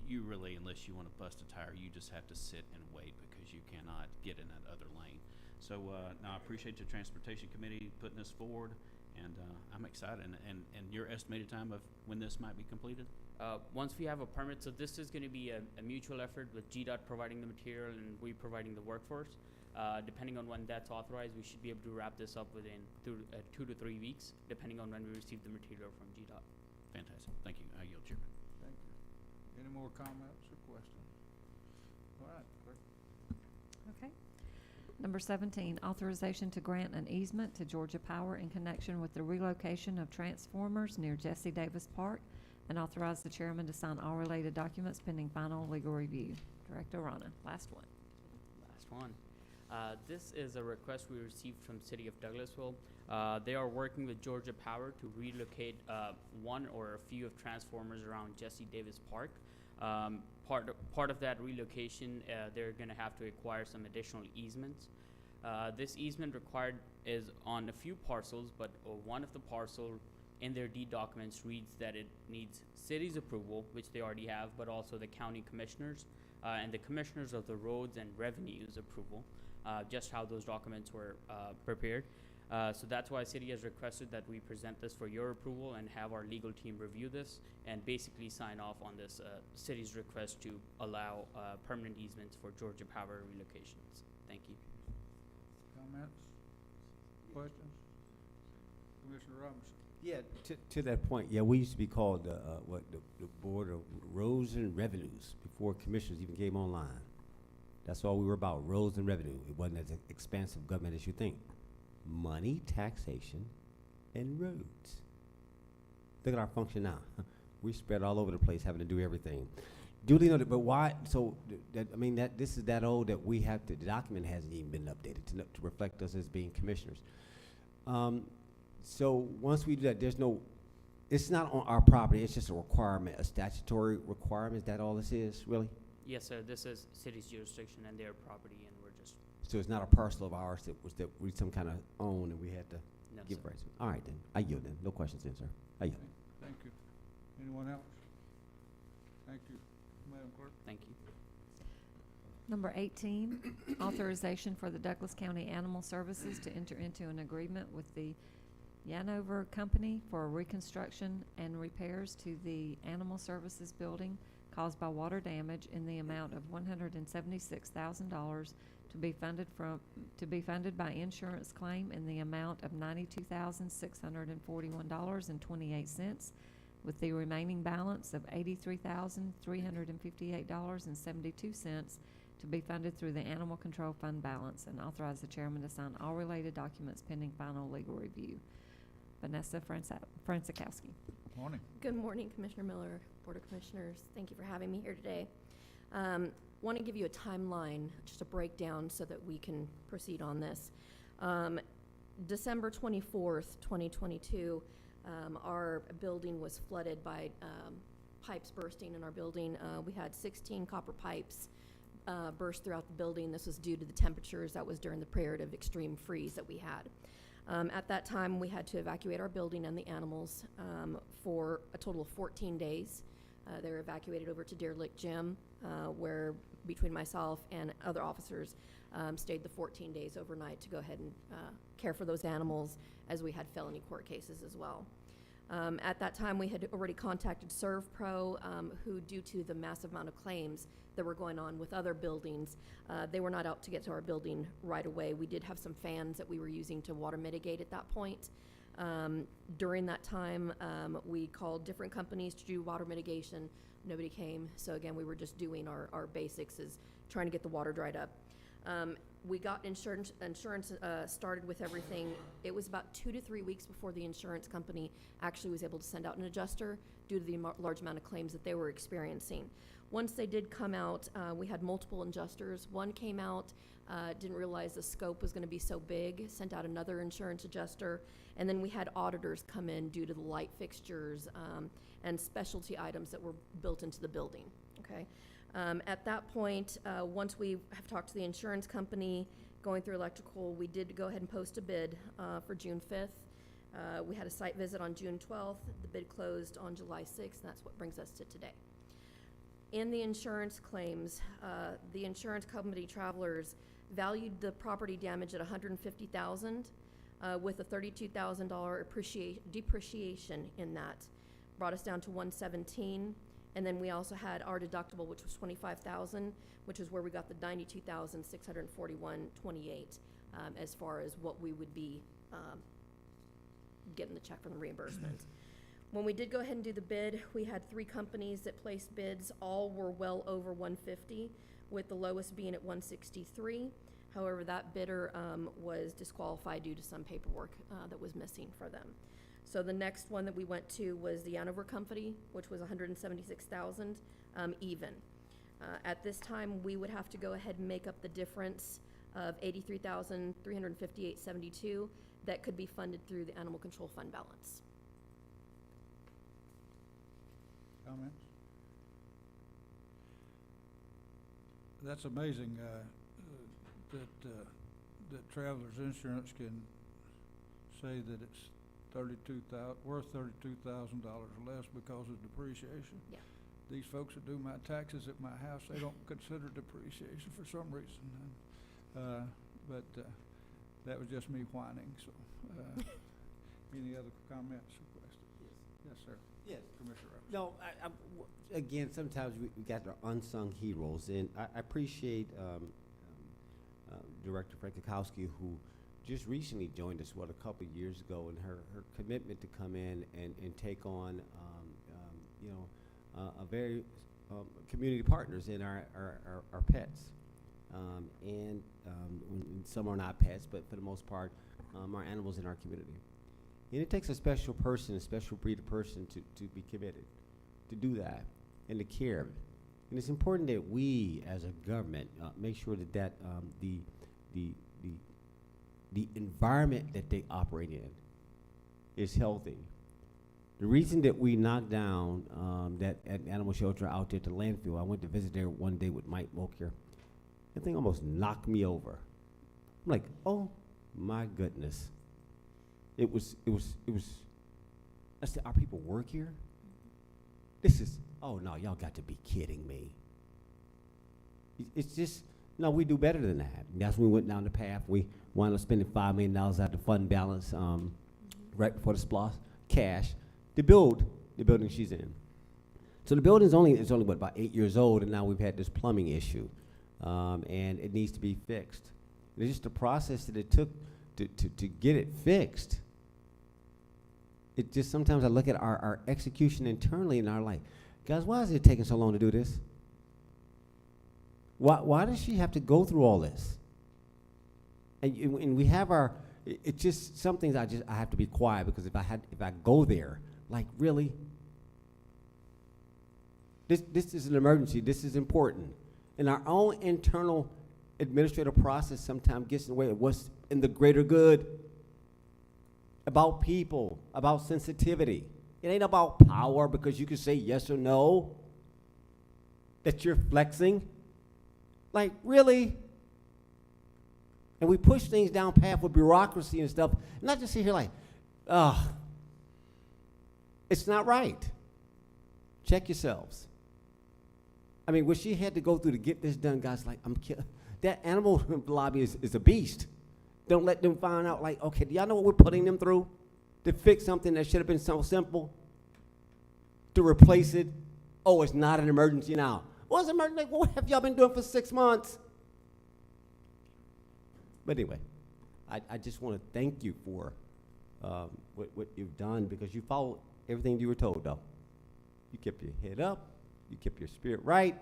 K: you really, unless you want to bust a tire, you just have to sit and wait because you cannot get in that other lane. So, no, I appreciate the Transportation Committee putting this forward, And I'm excited. And your estimated time of when this might be completed?
U: Once we have a permit, so this is going to be a mutual effort with GDOT providing the material and we providing the workforce. Depending on when that's authorized, we should be able to wrap this up within 2 to 3 weeks, depending on when we receive the material from GDOT.
K: Fantastic. Thank you. I yield, Chairman.
A: Thank you. Any more comments or questions? All right, clerk.
B: Okay. Number 17, authorization to grant an easement to Georgia Power in connection with the relocation of transformers near Jesse Davis Park, and authorize the chairman to sign all related documents pending final legal review. Director Rana, last one.
U: Last one. This is a request we received from City of Douglasville. They are working with Georgia Power to relocate one or a few of transformers around Jesse Davis Park. Part of that relocation, they're going to have to acquire some additional easements. This easement required is on a few parcels, but one of the parcel in their deed documents reads that it needs city's approval, which they already have, but also the county commissioners and the commissioners of the roads and revenues approval, just how those documents were prepared. So that's why city has requested that we present this for your approval and have our legal team review this and basically sign off on this city's request to allow permanent easements for Georgia Power relocations. Thank you.
A: Comments? Questions? Commissioner Robinson?
C: Yeah, to that point, yeah, we used to be called the Board of Roads and Revenues before commissioners even came online. That's all we were about, roads and revenue. It wasn't as expansive government as you think. Money, taxation, and roads. Look at our function now. We spread all over the place, having to do everything. Duly noted, but why? So that this is that old that we have to. The document hasn't even been updated to reflect us as being commissioners. So once we do that, there's no. It's not on our property. It's just a requirement, a statutory requirement. Is that all this is, really?
U: Yes, sir. This is city's jurisdiction and their property, and we're just.
C: So it's not a parcel of ours that we some kind of own and we had to
U: No,
C: give
U: sir.
C: rights. All right then, I yield then. No questions then, sir. I yield.
A: Thank you. Anyone else? Thank you, Madam Clerk.
U: Thank you.
B: Number 18, authorization for the Douglas County Animal Services to enter into an agreement with the Yanover Company for reconstruction and repairs to the Animal Services building caused by water damage in the amount of $176,000 to be funded by insurance claim in the amount of $92,641.28, with the remaining balance of $83,358.72 to be funded through the Animal Control Fund balance, and authorize the chairman to sign all related documents pending final legal review. Vanessa Franzikowski.
A: Morning.
F: Good morning, Commissioner Miller, Board of Commissioners. Thank you for having me here today. Want to give you a timeline, just a breakdown so that we can proceed on this. December 24th, 2022, our building was flooded by pipes bursting in our building. We had 16 copper pipes burst throughout the building. This was due to the temperatures that was during the period of extreme freeze that we had. At that time, we had to evacuate our building and the animals for a total of 14 days. They were evacuated over to Deer Lick Gym, where between myself and other officers stayed the 14 days overnight to go ahead and care for those animals, as we had felony court cases as well. At that time, we had already contacted ServPro, who, due to the massive amount of claims that were going on with other buildings, they were not out to get to our building right away. We did have some fans that we were using to water mitigate at that point. During that time, we called different companies to do water mitigation. Nobody came. So again, we were just doing our basics, is trying to get the water dried up. We got insurance started with everything. It was about 2 to 3 weeks before the insurance company actually was able to send out an adjuster due to the large amount of claims that they were experiencing. Once they did come out, we had multiple adjusters. One came out, didn't realize the scope was going to be so big, sent out another insurance adjuster, and then we had auditors come in due to the light fixtures and specialty items that were built into the building. Okay. At that point, once we have talked to the insurance company, going through electrical, we did go ahead and post a bid for June 5th. We had a site visit on June 12th. The bid closed on July 6th, and that's what brings us to today. In the insurance claims, the insurance company Travelers valued the property damage at $150,000. with a $32,000 depreciation in that. Brought us down to 117. And then we also had our deductible, which was 25,000, which is where we got the 92,641.28 as far as what we would be getting the check from the reimbursement. When we did go ahead and do the bid, we had 3 companies that placed bids. All were well over 150, with the lowest being at 163. However, that bidder was disqualified due to some paperwork that was missing for them. So the next one that we went to was the Hanover Company, which was 176,000 even. At this time, we would have to go ahead and make up the difference of 83,358.72 that could be funded through the Animal Control Fund balance.
A: Comments? That's amazing that Travelers Insurance can say that it's worth $32,000 less because of depreciation.
F: Yeah.
A: These folks that do my taxes at my house, they don't consider depreciation for some reason. But that was just me whining. So, any other comments or questions? Yes, sir.
C: Yes.
A: Commissioner Rose.
C: No, again, sometimes we got the unsung heroes, and I appreciate Director Frankowski, who just recently joined us, a couple of years ago, and her commitment to come in and take on, a very community partners in our pets. And some are not pets, but for the most part, are animals in our community. And it takes a special person, a special breed of person to be committed, to do that, and to care. And it's important that we, as a government, make sure that the environment that they operate in is healthy. The reason that we knocked down that animal shelter out there at the landfill, I went to visit there one day with Mike Mokier. That thing almost knocked me over. I'm like, oh my goodness. It was, I said, our people work here? Oh no, y'all got to be kidding me. It's just, no, we do better than that. And that's when we went down the path. We wound up spending $5 million out of the fund balance right before the SPLOST cash to build the building she's in. So the building's only what, about 8 years old, and now we've had this plumbing issue, and it needs to be fixed. And it's just the process that it took to get it fixed. It just, sometimes I look at our execution internally and I'm like, guys, why is it taking so long to do this? Why does she have to go through all this? And we have it's just some things I have to be quiet, because if I go there, like, really? This is an emergency, this is important. And our own internal administrative process sometimes gets in the way of what's in the greater good. About people, about sensitivity. It ain't about power, because you can say yes or no, that you're flexing. Like, really? And we push things down path with bureaucracy and stuff, and I just sit here like, it's not right. Check yourselves. I mean, what she had to go through to get this done, guys, like, that animal lobby is a beast. Don't let them find out, like, okay, do y'all know what we're putting them through to fix something that should have been so simple? To replace it? Oh, it's not an emergency now. Well, it's an emergency. Like, what have y'all been doing for 6 months? But anyway, I just want to thank you for what you've done, because you followed everything you were told, though. You kept your head up, you kept your spirit right,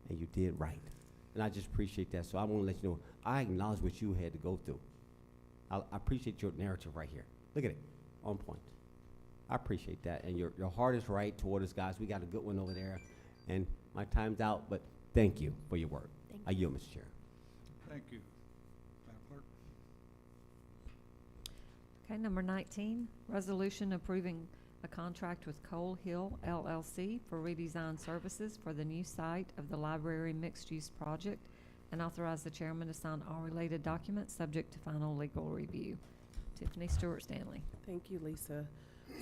C: and you did right. And I just appreciate that. So I want to let you know, I acknowledge what you had to go through. I appreciate your narrative right here. Look at it, on point. I appreciate that. And your heart is right toward us, guys. We got a good one over there. And my time's out, but thank you for your work. I yield, Mr. Chair.
A: Thank you. Madam Clerk.
B: Okay, number 19, resolution approving a contract with Cole Hill LLC for redesign services for the new site of the library mixed-use project, and authorize the chairman to sign all related documents subject to final legal review. Tiffany Stewart Stanley.
D: Thank you, Lisa.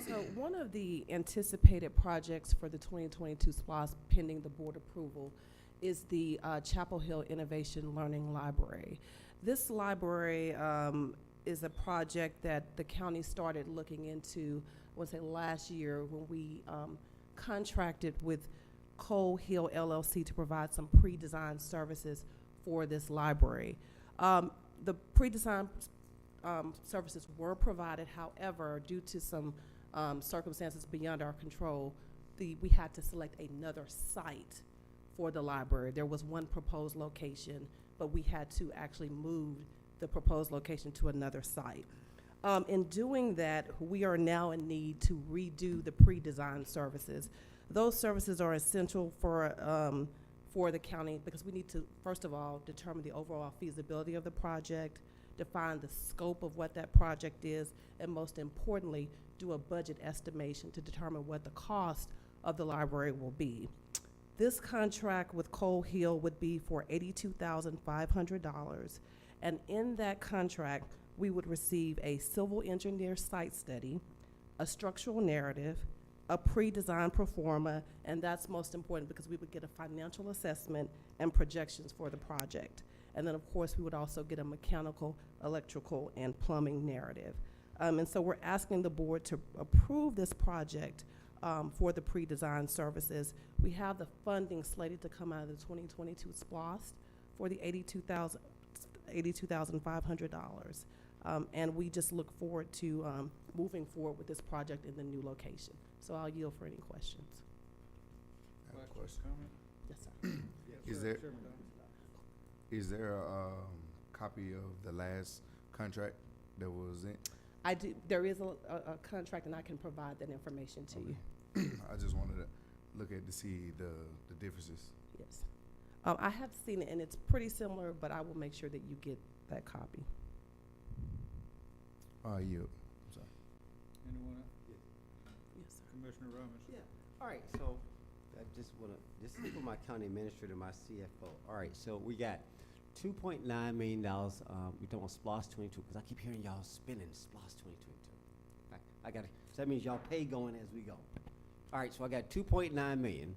D: So one of the anticipated projects for the 2022 SPLOST pending the board approval is the Chapel Hill Innovation Learning Library. This library is a project that the county started looking into, I want to say last year, when we contracted with Cole Hill LLC to provide some pre-design services for this library. The pre-design services were provided, however, due to some circumstances beyond our control, we had to select another site for the library. There was one proposed location, but we had to actually move the proposed location to another site. In doing that, we are now in need to redo the pre-design services. Those services are essential for the county because we need to, first of all, determine the overall feasibility of the project, define the scope of what that project is, and most importantly, do a budget estimation to determine what the cost of the library will be. This contract with Cole Hill would be for $82,500, and in that contract, we would receive a civil engineer site study, a structural narrative, a pre-design pro forma, and that's most important because we would get a financial assessment and projections for the project. And then, of course, we would also get a mechanical, electrical, and plumbing narrative. And so we're asking the board to approve this project for the pre-design services. We have the funding slated to come out of the 2022 SPLOST for the $82,500. And we just look forward to moving forward with this project in the new location. So I'll yield for any questions.
A: I have a question. Comment?
D: Yes, sir.
E: Is there a copy of the last contract that was in?
D: I do. There is a contract, and I can provide that information to you.
E: I just wanted to look at to see the differences.
D: Yes. I have seen it, and it's pretty similar, but I will make sure that you get that copy.
E: You.
A: I'm sorry. Anyone else?
D: Yes, sir.
A: Commissioner Robinson?
C: Yeah. All right, so I just want to, this is for my county administrator, my CFO. All right, so we got $2.9 million. We're talking about SPLOST 22, because I keep hearing y'all spinning SPLOST 2022. I got it. So that means y'all pay going as we go. All right, so I got 2.9 million,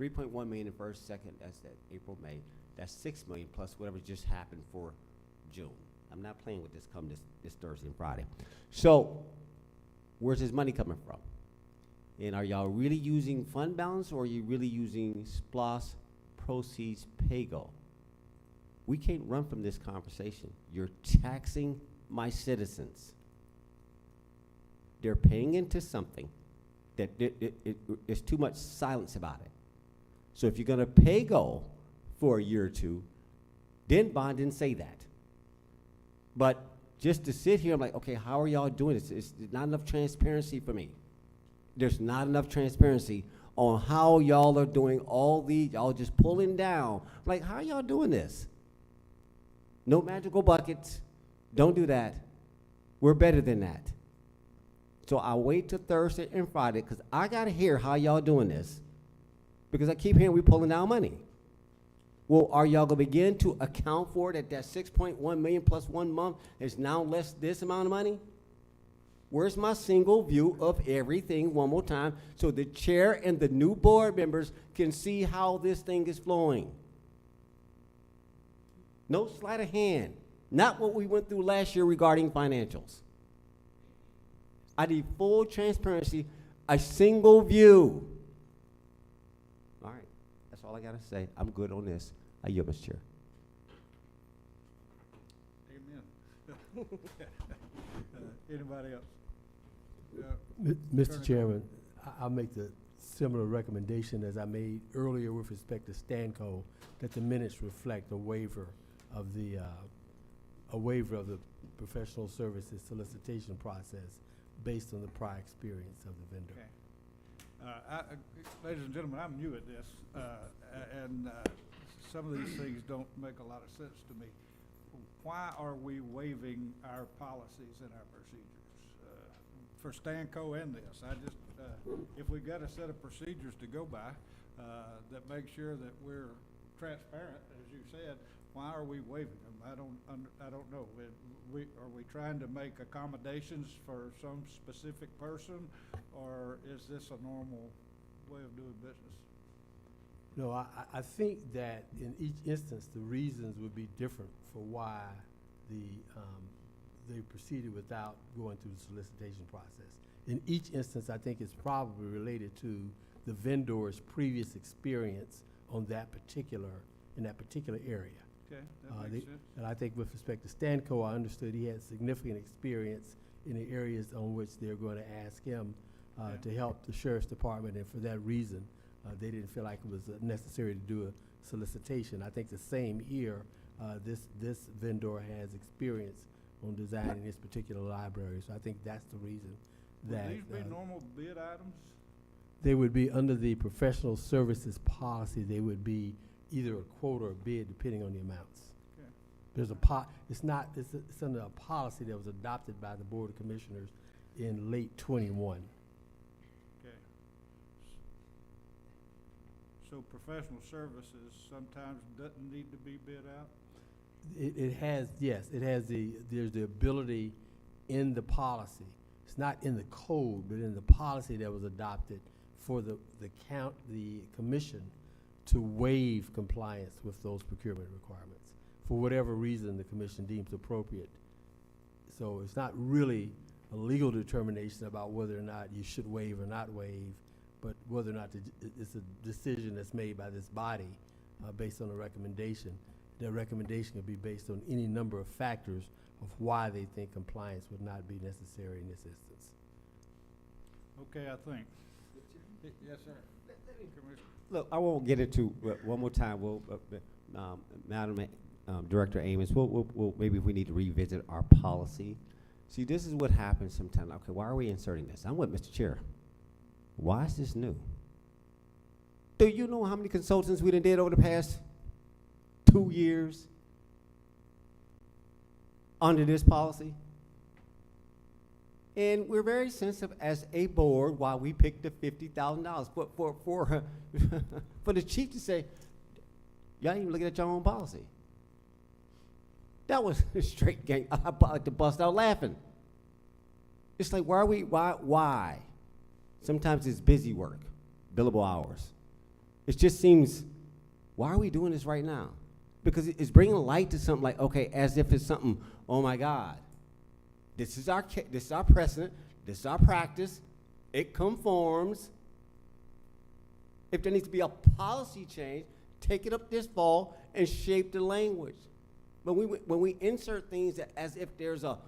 C: 3.1 million in first, second, that's that April, May. That's 6 million plus whatever just happened for June. I'm not playing with this come this Thursday and Friday. So where's this money coming from? And are y'all really using fund balance, or are you really using SPLOST proceeds pay-go? We can't run from this conversation. You're taxing my citizens. They're paying into something that it's too much silence about it. So if you're gonna pay-go for a year or two, then Bond didn't say that. But just to sit here, I'm like, okay, how are y'all doing this? It's not enough transparency for me. There's not enough transparency on how y'all are doing all these, y'all just pulling down. Like, how are y'all doing this? No magical buckets. Don't do that. We're better than that. So I'll wait till Thursday and Friday, because I got to hear how y'all doing this, because I keep hearing we pulling down money. Well, are y'all going to begin to account for it at that 6.1 million plus 1 month is now less this amount of money? Where's my single view of everything one more time so the chair and the new board members can see how this thing is flowing? No sleight of hand. Not what we went through last year regarding financials. I need full transparency, a single view. All right, that's all I got to say. I'm good on this. I yield, Mr. Chair.
A: Amen. Anybody else?
O: Mr. Chairman, I'll make the similar recommendation as I made earlier with respect to Stanco, that the minutes reflect a waiver of the professional services solicitation process based on the prior experience of the vendor.
A: Okay. Ladies and gentlemen, I'm new at this, and some of these things don't make a lot of sense to me. Why are we waiving our policies and our procedures? For Stanco and this, if we got a set of procedures to go by that make sure that we're transparent, as you said, why are we waiving them? I don't know. Are we trying to make accommodations for some specific person, or is this a normal way of doing business?
O: No, I think that in each instance, the reasons would be different for why the proceeded without going through the solicitation process. In each instance, I think it's probably related to the vendor's previous experience on that particular, in that particular area.
A: Okay, that makes sense.
O: And I think with respect to Stanco, I understood he had significant experience in the areas on which they're going to ask him to help the sheriff's department, and for that reason, they didn't feel like it was necessary to do a solicitation. I think the same here, this vendor has experience on designing this particular library, so I think that's the reason that.
A: Would these be normal bid items?
O: They would be under the professional services policy. They would be either a quote or a bid, depending on the amounts.
A: Okay.
O: There's it's under a policy that was adopted by the Board of Commissioners in late '21.
A: Okay. So professional services sometimes doesn't need to be bid out?
O: It has, yes, there's the ability in the policy. It's not in the code, but in the policy that was adopted for the commission to waive compliance with those procurement requirements for whatever reason the commission deems appropriate. So it's not really a legal determination about whether or not you should waive or not waive, but whether or not it's a decision that's made by this body based on a recommendation. That recommendation could be based on any number of factors of why they think compliance would not be necessary in this instance.
A: Okay, I think. Yes, sir. Commissioner.
C: Look, I won't get into one more time. Madam Director Amos, we'll maybe if we need to revisit our policy. See, this is what happens sometimes. Okay, why are we inserting this? I'm with Mr. Chair. Why is this new? Do you know how many consultants we done did over the past 2 years under this policy? And we're very sensitive as a board why we picked the $50,000. But for the chief to say, y'all ain't even looking at your own policy. That was a straight gang. I like to bust out laughing. It's like, why? Sometimes it's busy work, billable hours. It just seems, why are we doing this right now? Because it's bringing light to something like, okay, as if it's something, oh my God. This is our precedent, this is our practice, it conforms. If there needs to be a policy change, take it up this fall and shape the language. But when we insert things as if there's a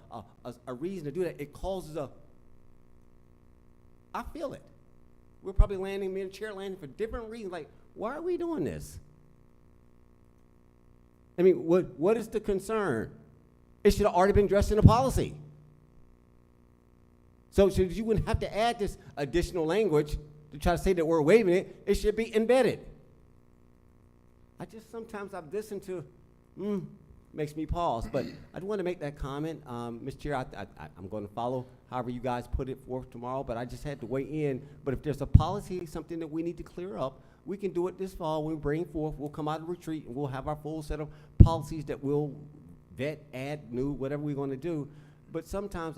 C: reason to do that, it causes I feel it. We're probably me and the chair landing for different reasons, like, why are we doing this? I mean, what is the concern? It should have already been addressed in the policy. So you wouldn't have to add this additional language to try to say that we're waiving it. It should be embedded. Sometimes I've listened to, makes me pause. But I do want to make that comment. Ms. Chair, I'm going to follow however you guys put it forth tomorrow, but I just had to weigh in. But if there's a policy, something that we need to clear up, we can do it this fall. We'll bring forth, we'll come out of retreat, and we'll have our full set of policies that we'll vet, add, new, whatever we're going to do. But sometimes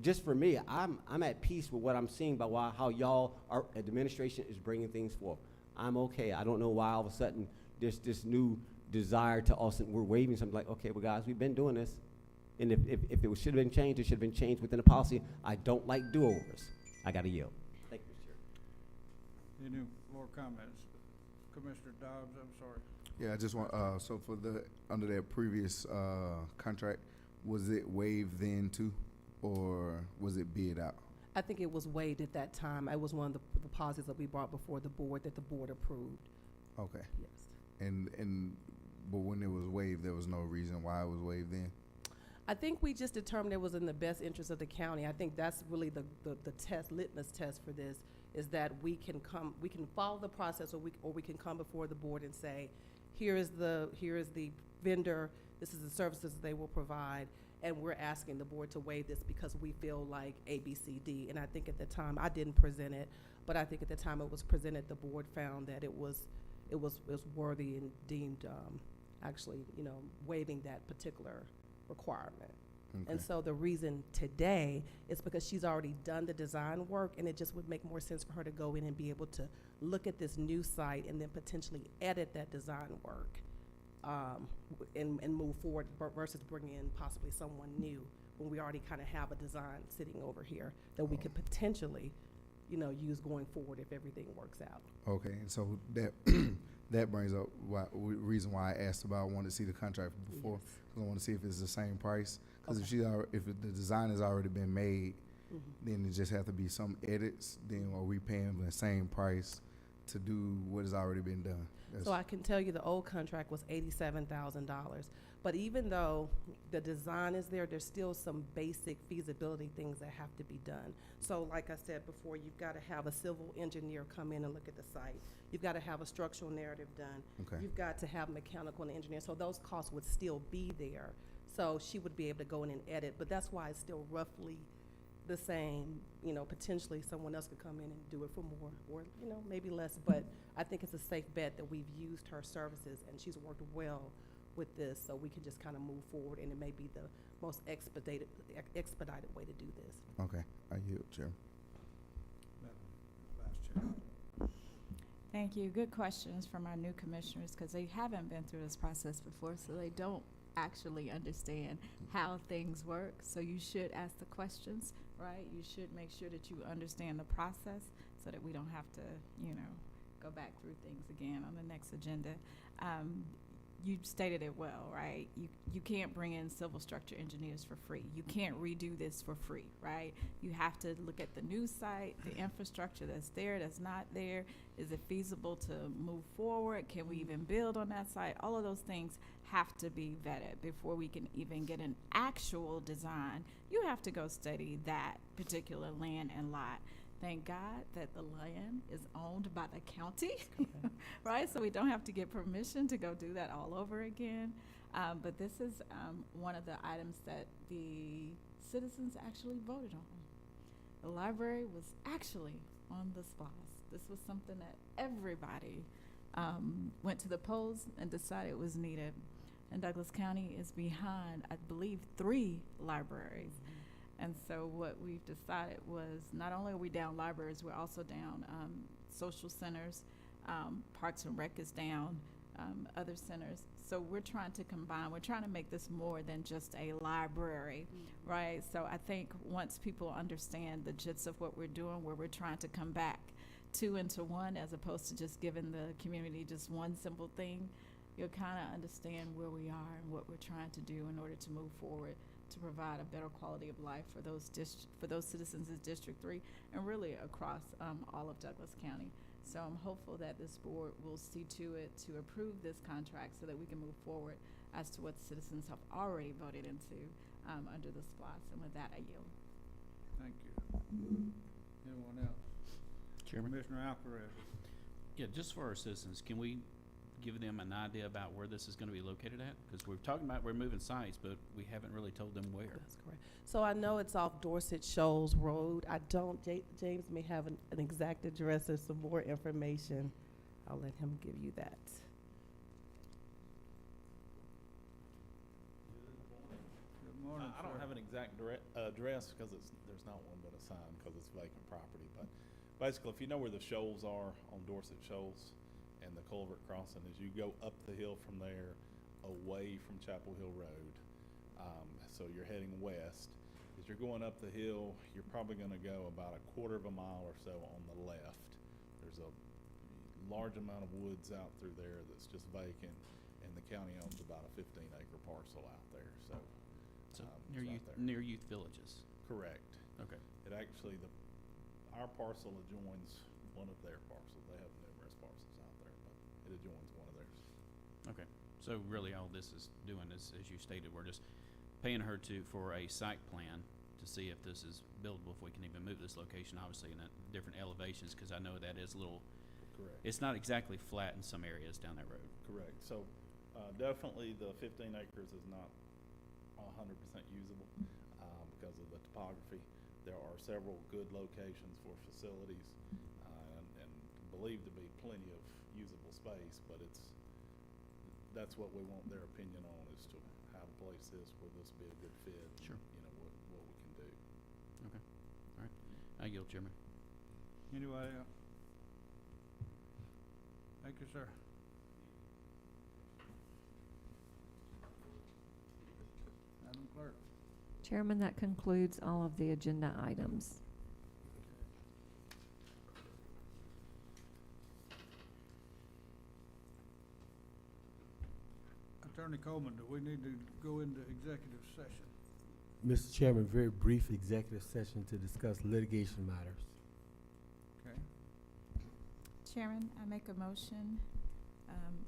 C: just for me, I'm at peace with what I'm seeing by how y'all, our administration is bringing things forth. I'm okay. I don't know why all of a sudden there's this new desire to all of a sudden we're waiving something like, okay, well guys, we've been doing this. And if it should have been changed, it should have been changed within the policy. I don't like do-overs. I got to yield. Thank you, Mr. Chair.
A: Any more comments? Commissioner Dobbs, I'm sorry.
E: Yeah, I just want, so for under that previous contract, was it waived then too, or was it bid out?
D: I think it was waived at that time. It was one of the policies that we brought before the board that the board approved.
E: Okay.
D: Yes.
E: But when it was waived, there was no reason why it was waived then?
D: I think we just determined it was in the best interest of the county. I think that's really the litmus test for this, is that we can follow the process, or we can come before the board and say, here is the vendor, this is the services they will provide, and we're asking the board to waive this because we feel like A, B, C, D. And I think at the time, I didn't present it, but I think at the time it was presented, the board found that it was worthy and deemed actually, waiving that particular requirement.
E: Okay.
D: And so the reason today is because she's already done the design work, and it just would make more sense for her to go in and be able to look at this new site and then potentially edit that design work and move forward versus bringing in possibly someone new when we already kind of have a design sitting over here that we could potentially, you know, use going forward if everything works out.
E: Okay, and so that that brings up reason why I asked about, I wanted to see the contract before.
D: Yes.
E: 'Cause I want to see if it's the same price. Because
D: Okay.
E: if the design has already been made,
D: Mhm.
E: then it just have to be some edits. Then are we paying the same price to do what has already been done?
D: So I can tell you the old contract was $87,000. But even though the design is there, there's still some basic feasibility things that have to be done. So like I said before, you've got to have a civil engineer come in and look at the site. You've got to have a structural narrative done.
E: Okay.
D: You've got to have mechanical and engineer. So those costs would still be there. So she would be able to go in and edit, but that's why it's still roughly the same. You know, potentially someone else could come in and do it for more, or, you know, maybe less. But I think it's a safe bet that we've used her services and she's worked well with this, so we can just kind of move forward, and it may be the most expedited way to do this.
E: Okay, I yield, Chair.
A: Vice Chair.
I: Thank you. Good questions from our new commissioners, because they haven't been through this process before, so they don't actually understand how things work. So you should ask the questions, right? You should make sure that you understand the process so that we don't have to, you know, go back through things again on the next agenda. You stated it well, right? You can't bring in civil structure engineers for free. You can't redo this for free, right? You have to look at the new site, the infrastructure that's there, that's not there. Is it feasible to move forward? Can we even build on that site? All of those things have to be vetted before we can even get an actual design. You have to go study that particular land and lot. Thank God that the land is owned by the county, right? So we don't have to get permission to go do that all over again. But this is one of the items that the citizens actually voted on. The library was actually on the SPOS. This was something that everybody went to the polls and decided was needed. And Douglas County is behind, I believe, 3 libraries. And so what we've decided was, not only are we down libraries, we're also down social centers, Parks and Rec is down, other centers. So we're trying to combine, we're trying to make this more than just a library, right? So I think once people understand the gist of what we're doing, where we're trying to come back 2 into 1, as opposed to just giving the community just one simple thing, you'll kind of understand where we are and what we're trying to do in order to move forward, to provide a better quality of life for those citizens of District 3 and really across all of Douglas County. So I'm hopeful that this board will see to it to approve this contract so that we can move forward as to what citizens have already voted into under the SPOS. And with that, I yield.
A: Thank you. Anyone else?
K: Chairman?
A: Commissioner Alcaraz.
K: Yeah, just for our citizens, can we give them an idea about where this is going to be located at? Because we're talking about we're moving sites, but we haven't really told them where.
D: That's correct. So I know it's off Dorset Shoals Road. I don't, James may have an exact address or some more information. I'll let him give you that.
A: Good morning,
G: I don't
A: sir.
G: have an exact address because there's not one but a sign because it's vacant property. But basically, if you know where the shoals are on Dorset Shoals and the culvert crossing, as you go up the hill from there, away from Chapel Hill Road, so you're heading west. As you're going up the hill, you're probably going to go about a quarter of a mile or so on the left. There's a large amount of woods out through there that's just vacant, and the county owns about a 15-acre parcel out there. So
K: So
G: it's right there.
K: near youth villages.
G: Correct.
K: Okay.
G: It actually, our parcel adjoins one of their parcels. They have numerous parcels out there, but it adjoins one of theirs.
K: Okay. So really all this is doing is, as you stated, we're just paying her for a site plan to see if this is buildable, if we can even move this location, obviously in different elevations, because I know that is a little,
G: Correct.
K: it's not exactly flat in some areas down that road.
G: Correct. So definitely the 15 acres is not 100% usable because of the topography. There are several good locations for facilities and believed to be plenty of usable space, but that's what we want their opinion on, as to how to place this, will this be a good fit?
K: Sure.
G: You know, what we can do.
K: Okay. All right. I yield, Chairman.
A: Anybody else? Thank you, sir. Madam Clerk.
B: Chairman, that concludes all of the agenda items.
A: Attorney Coleman, do we need to go into executive session?
O: Mr. Chairman, very brief executive session to discuss litigation matters.
A: Okay.
I: Chairman, I make a motion.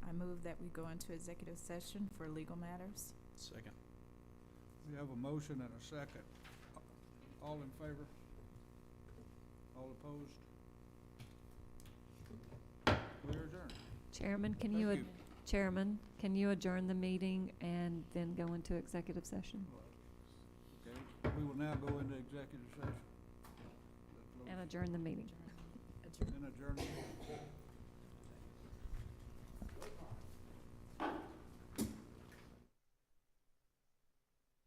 I: I move that we go into executive session for legal matters.
K: Second.
A: We have a motion and a second. All in favor? All opposed? We are adjourned.
B: Chairman, can
A: Thank
B: you,
A: you.
B: Chairman, can you adjourn the meeting and then go into executive session?
A: Okay, we will now go into executive session.
B: And adjourn the meeting.
A: And adjourn.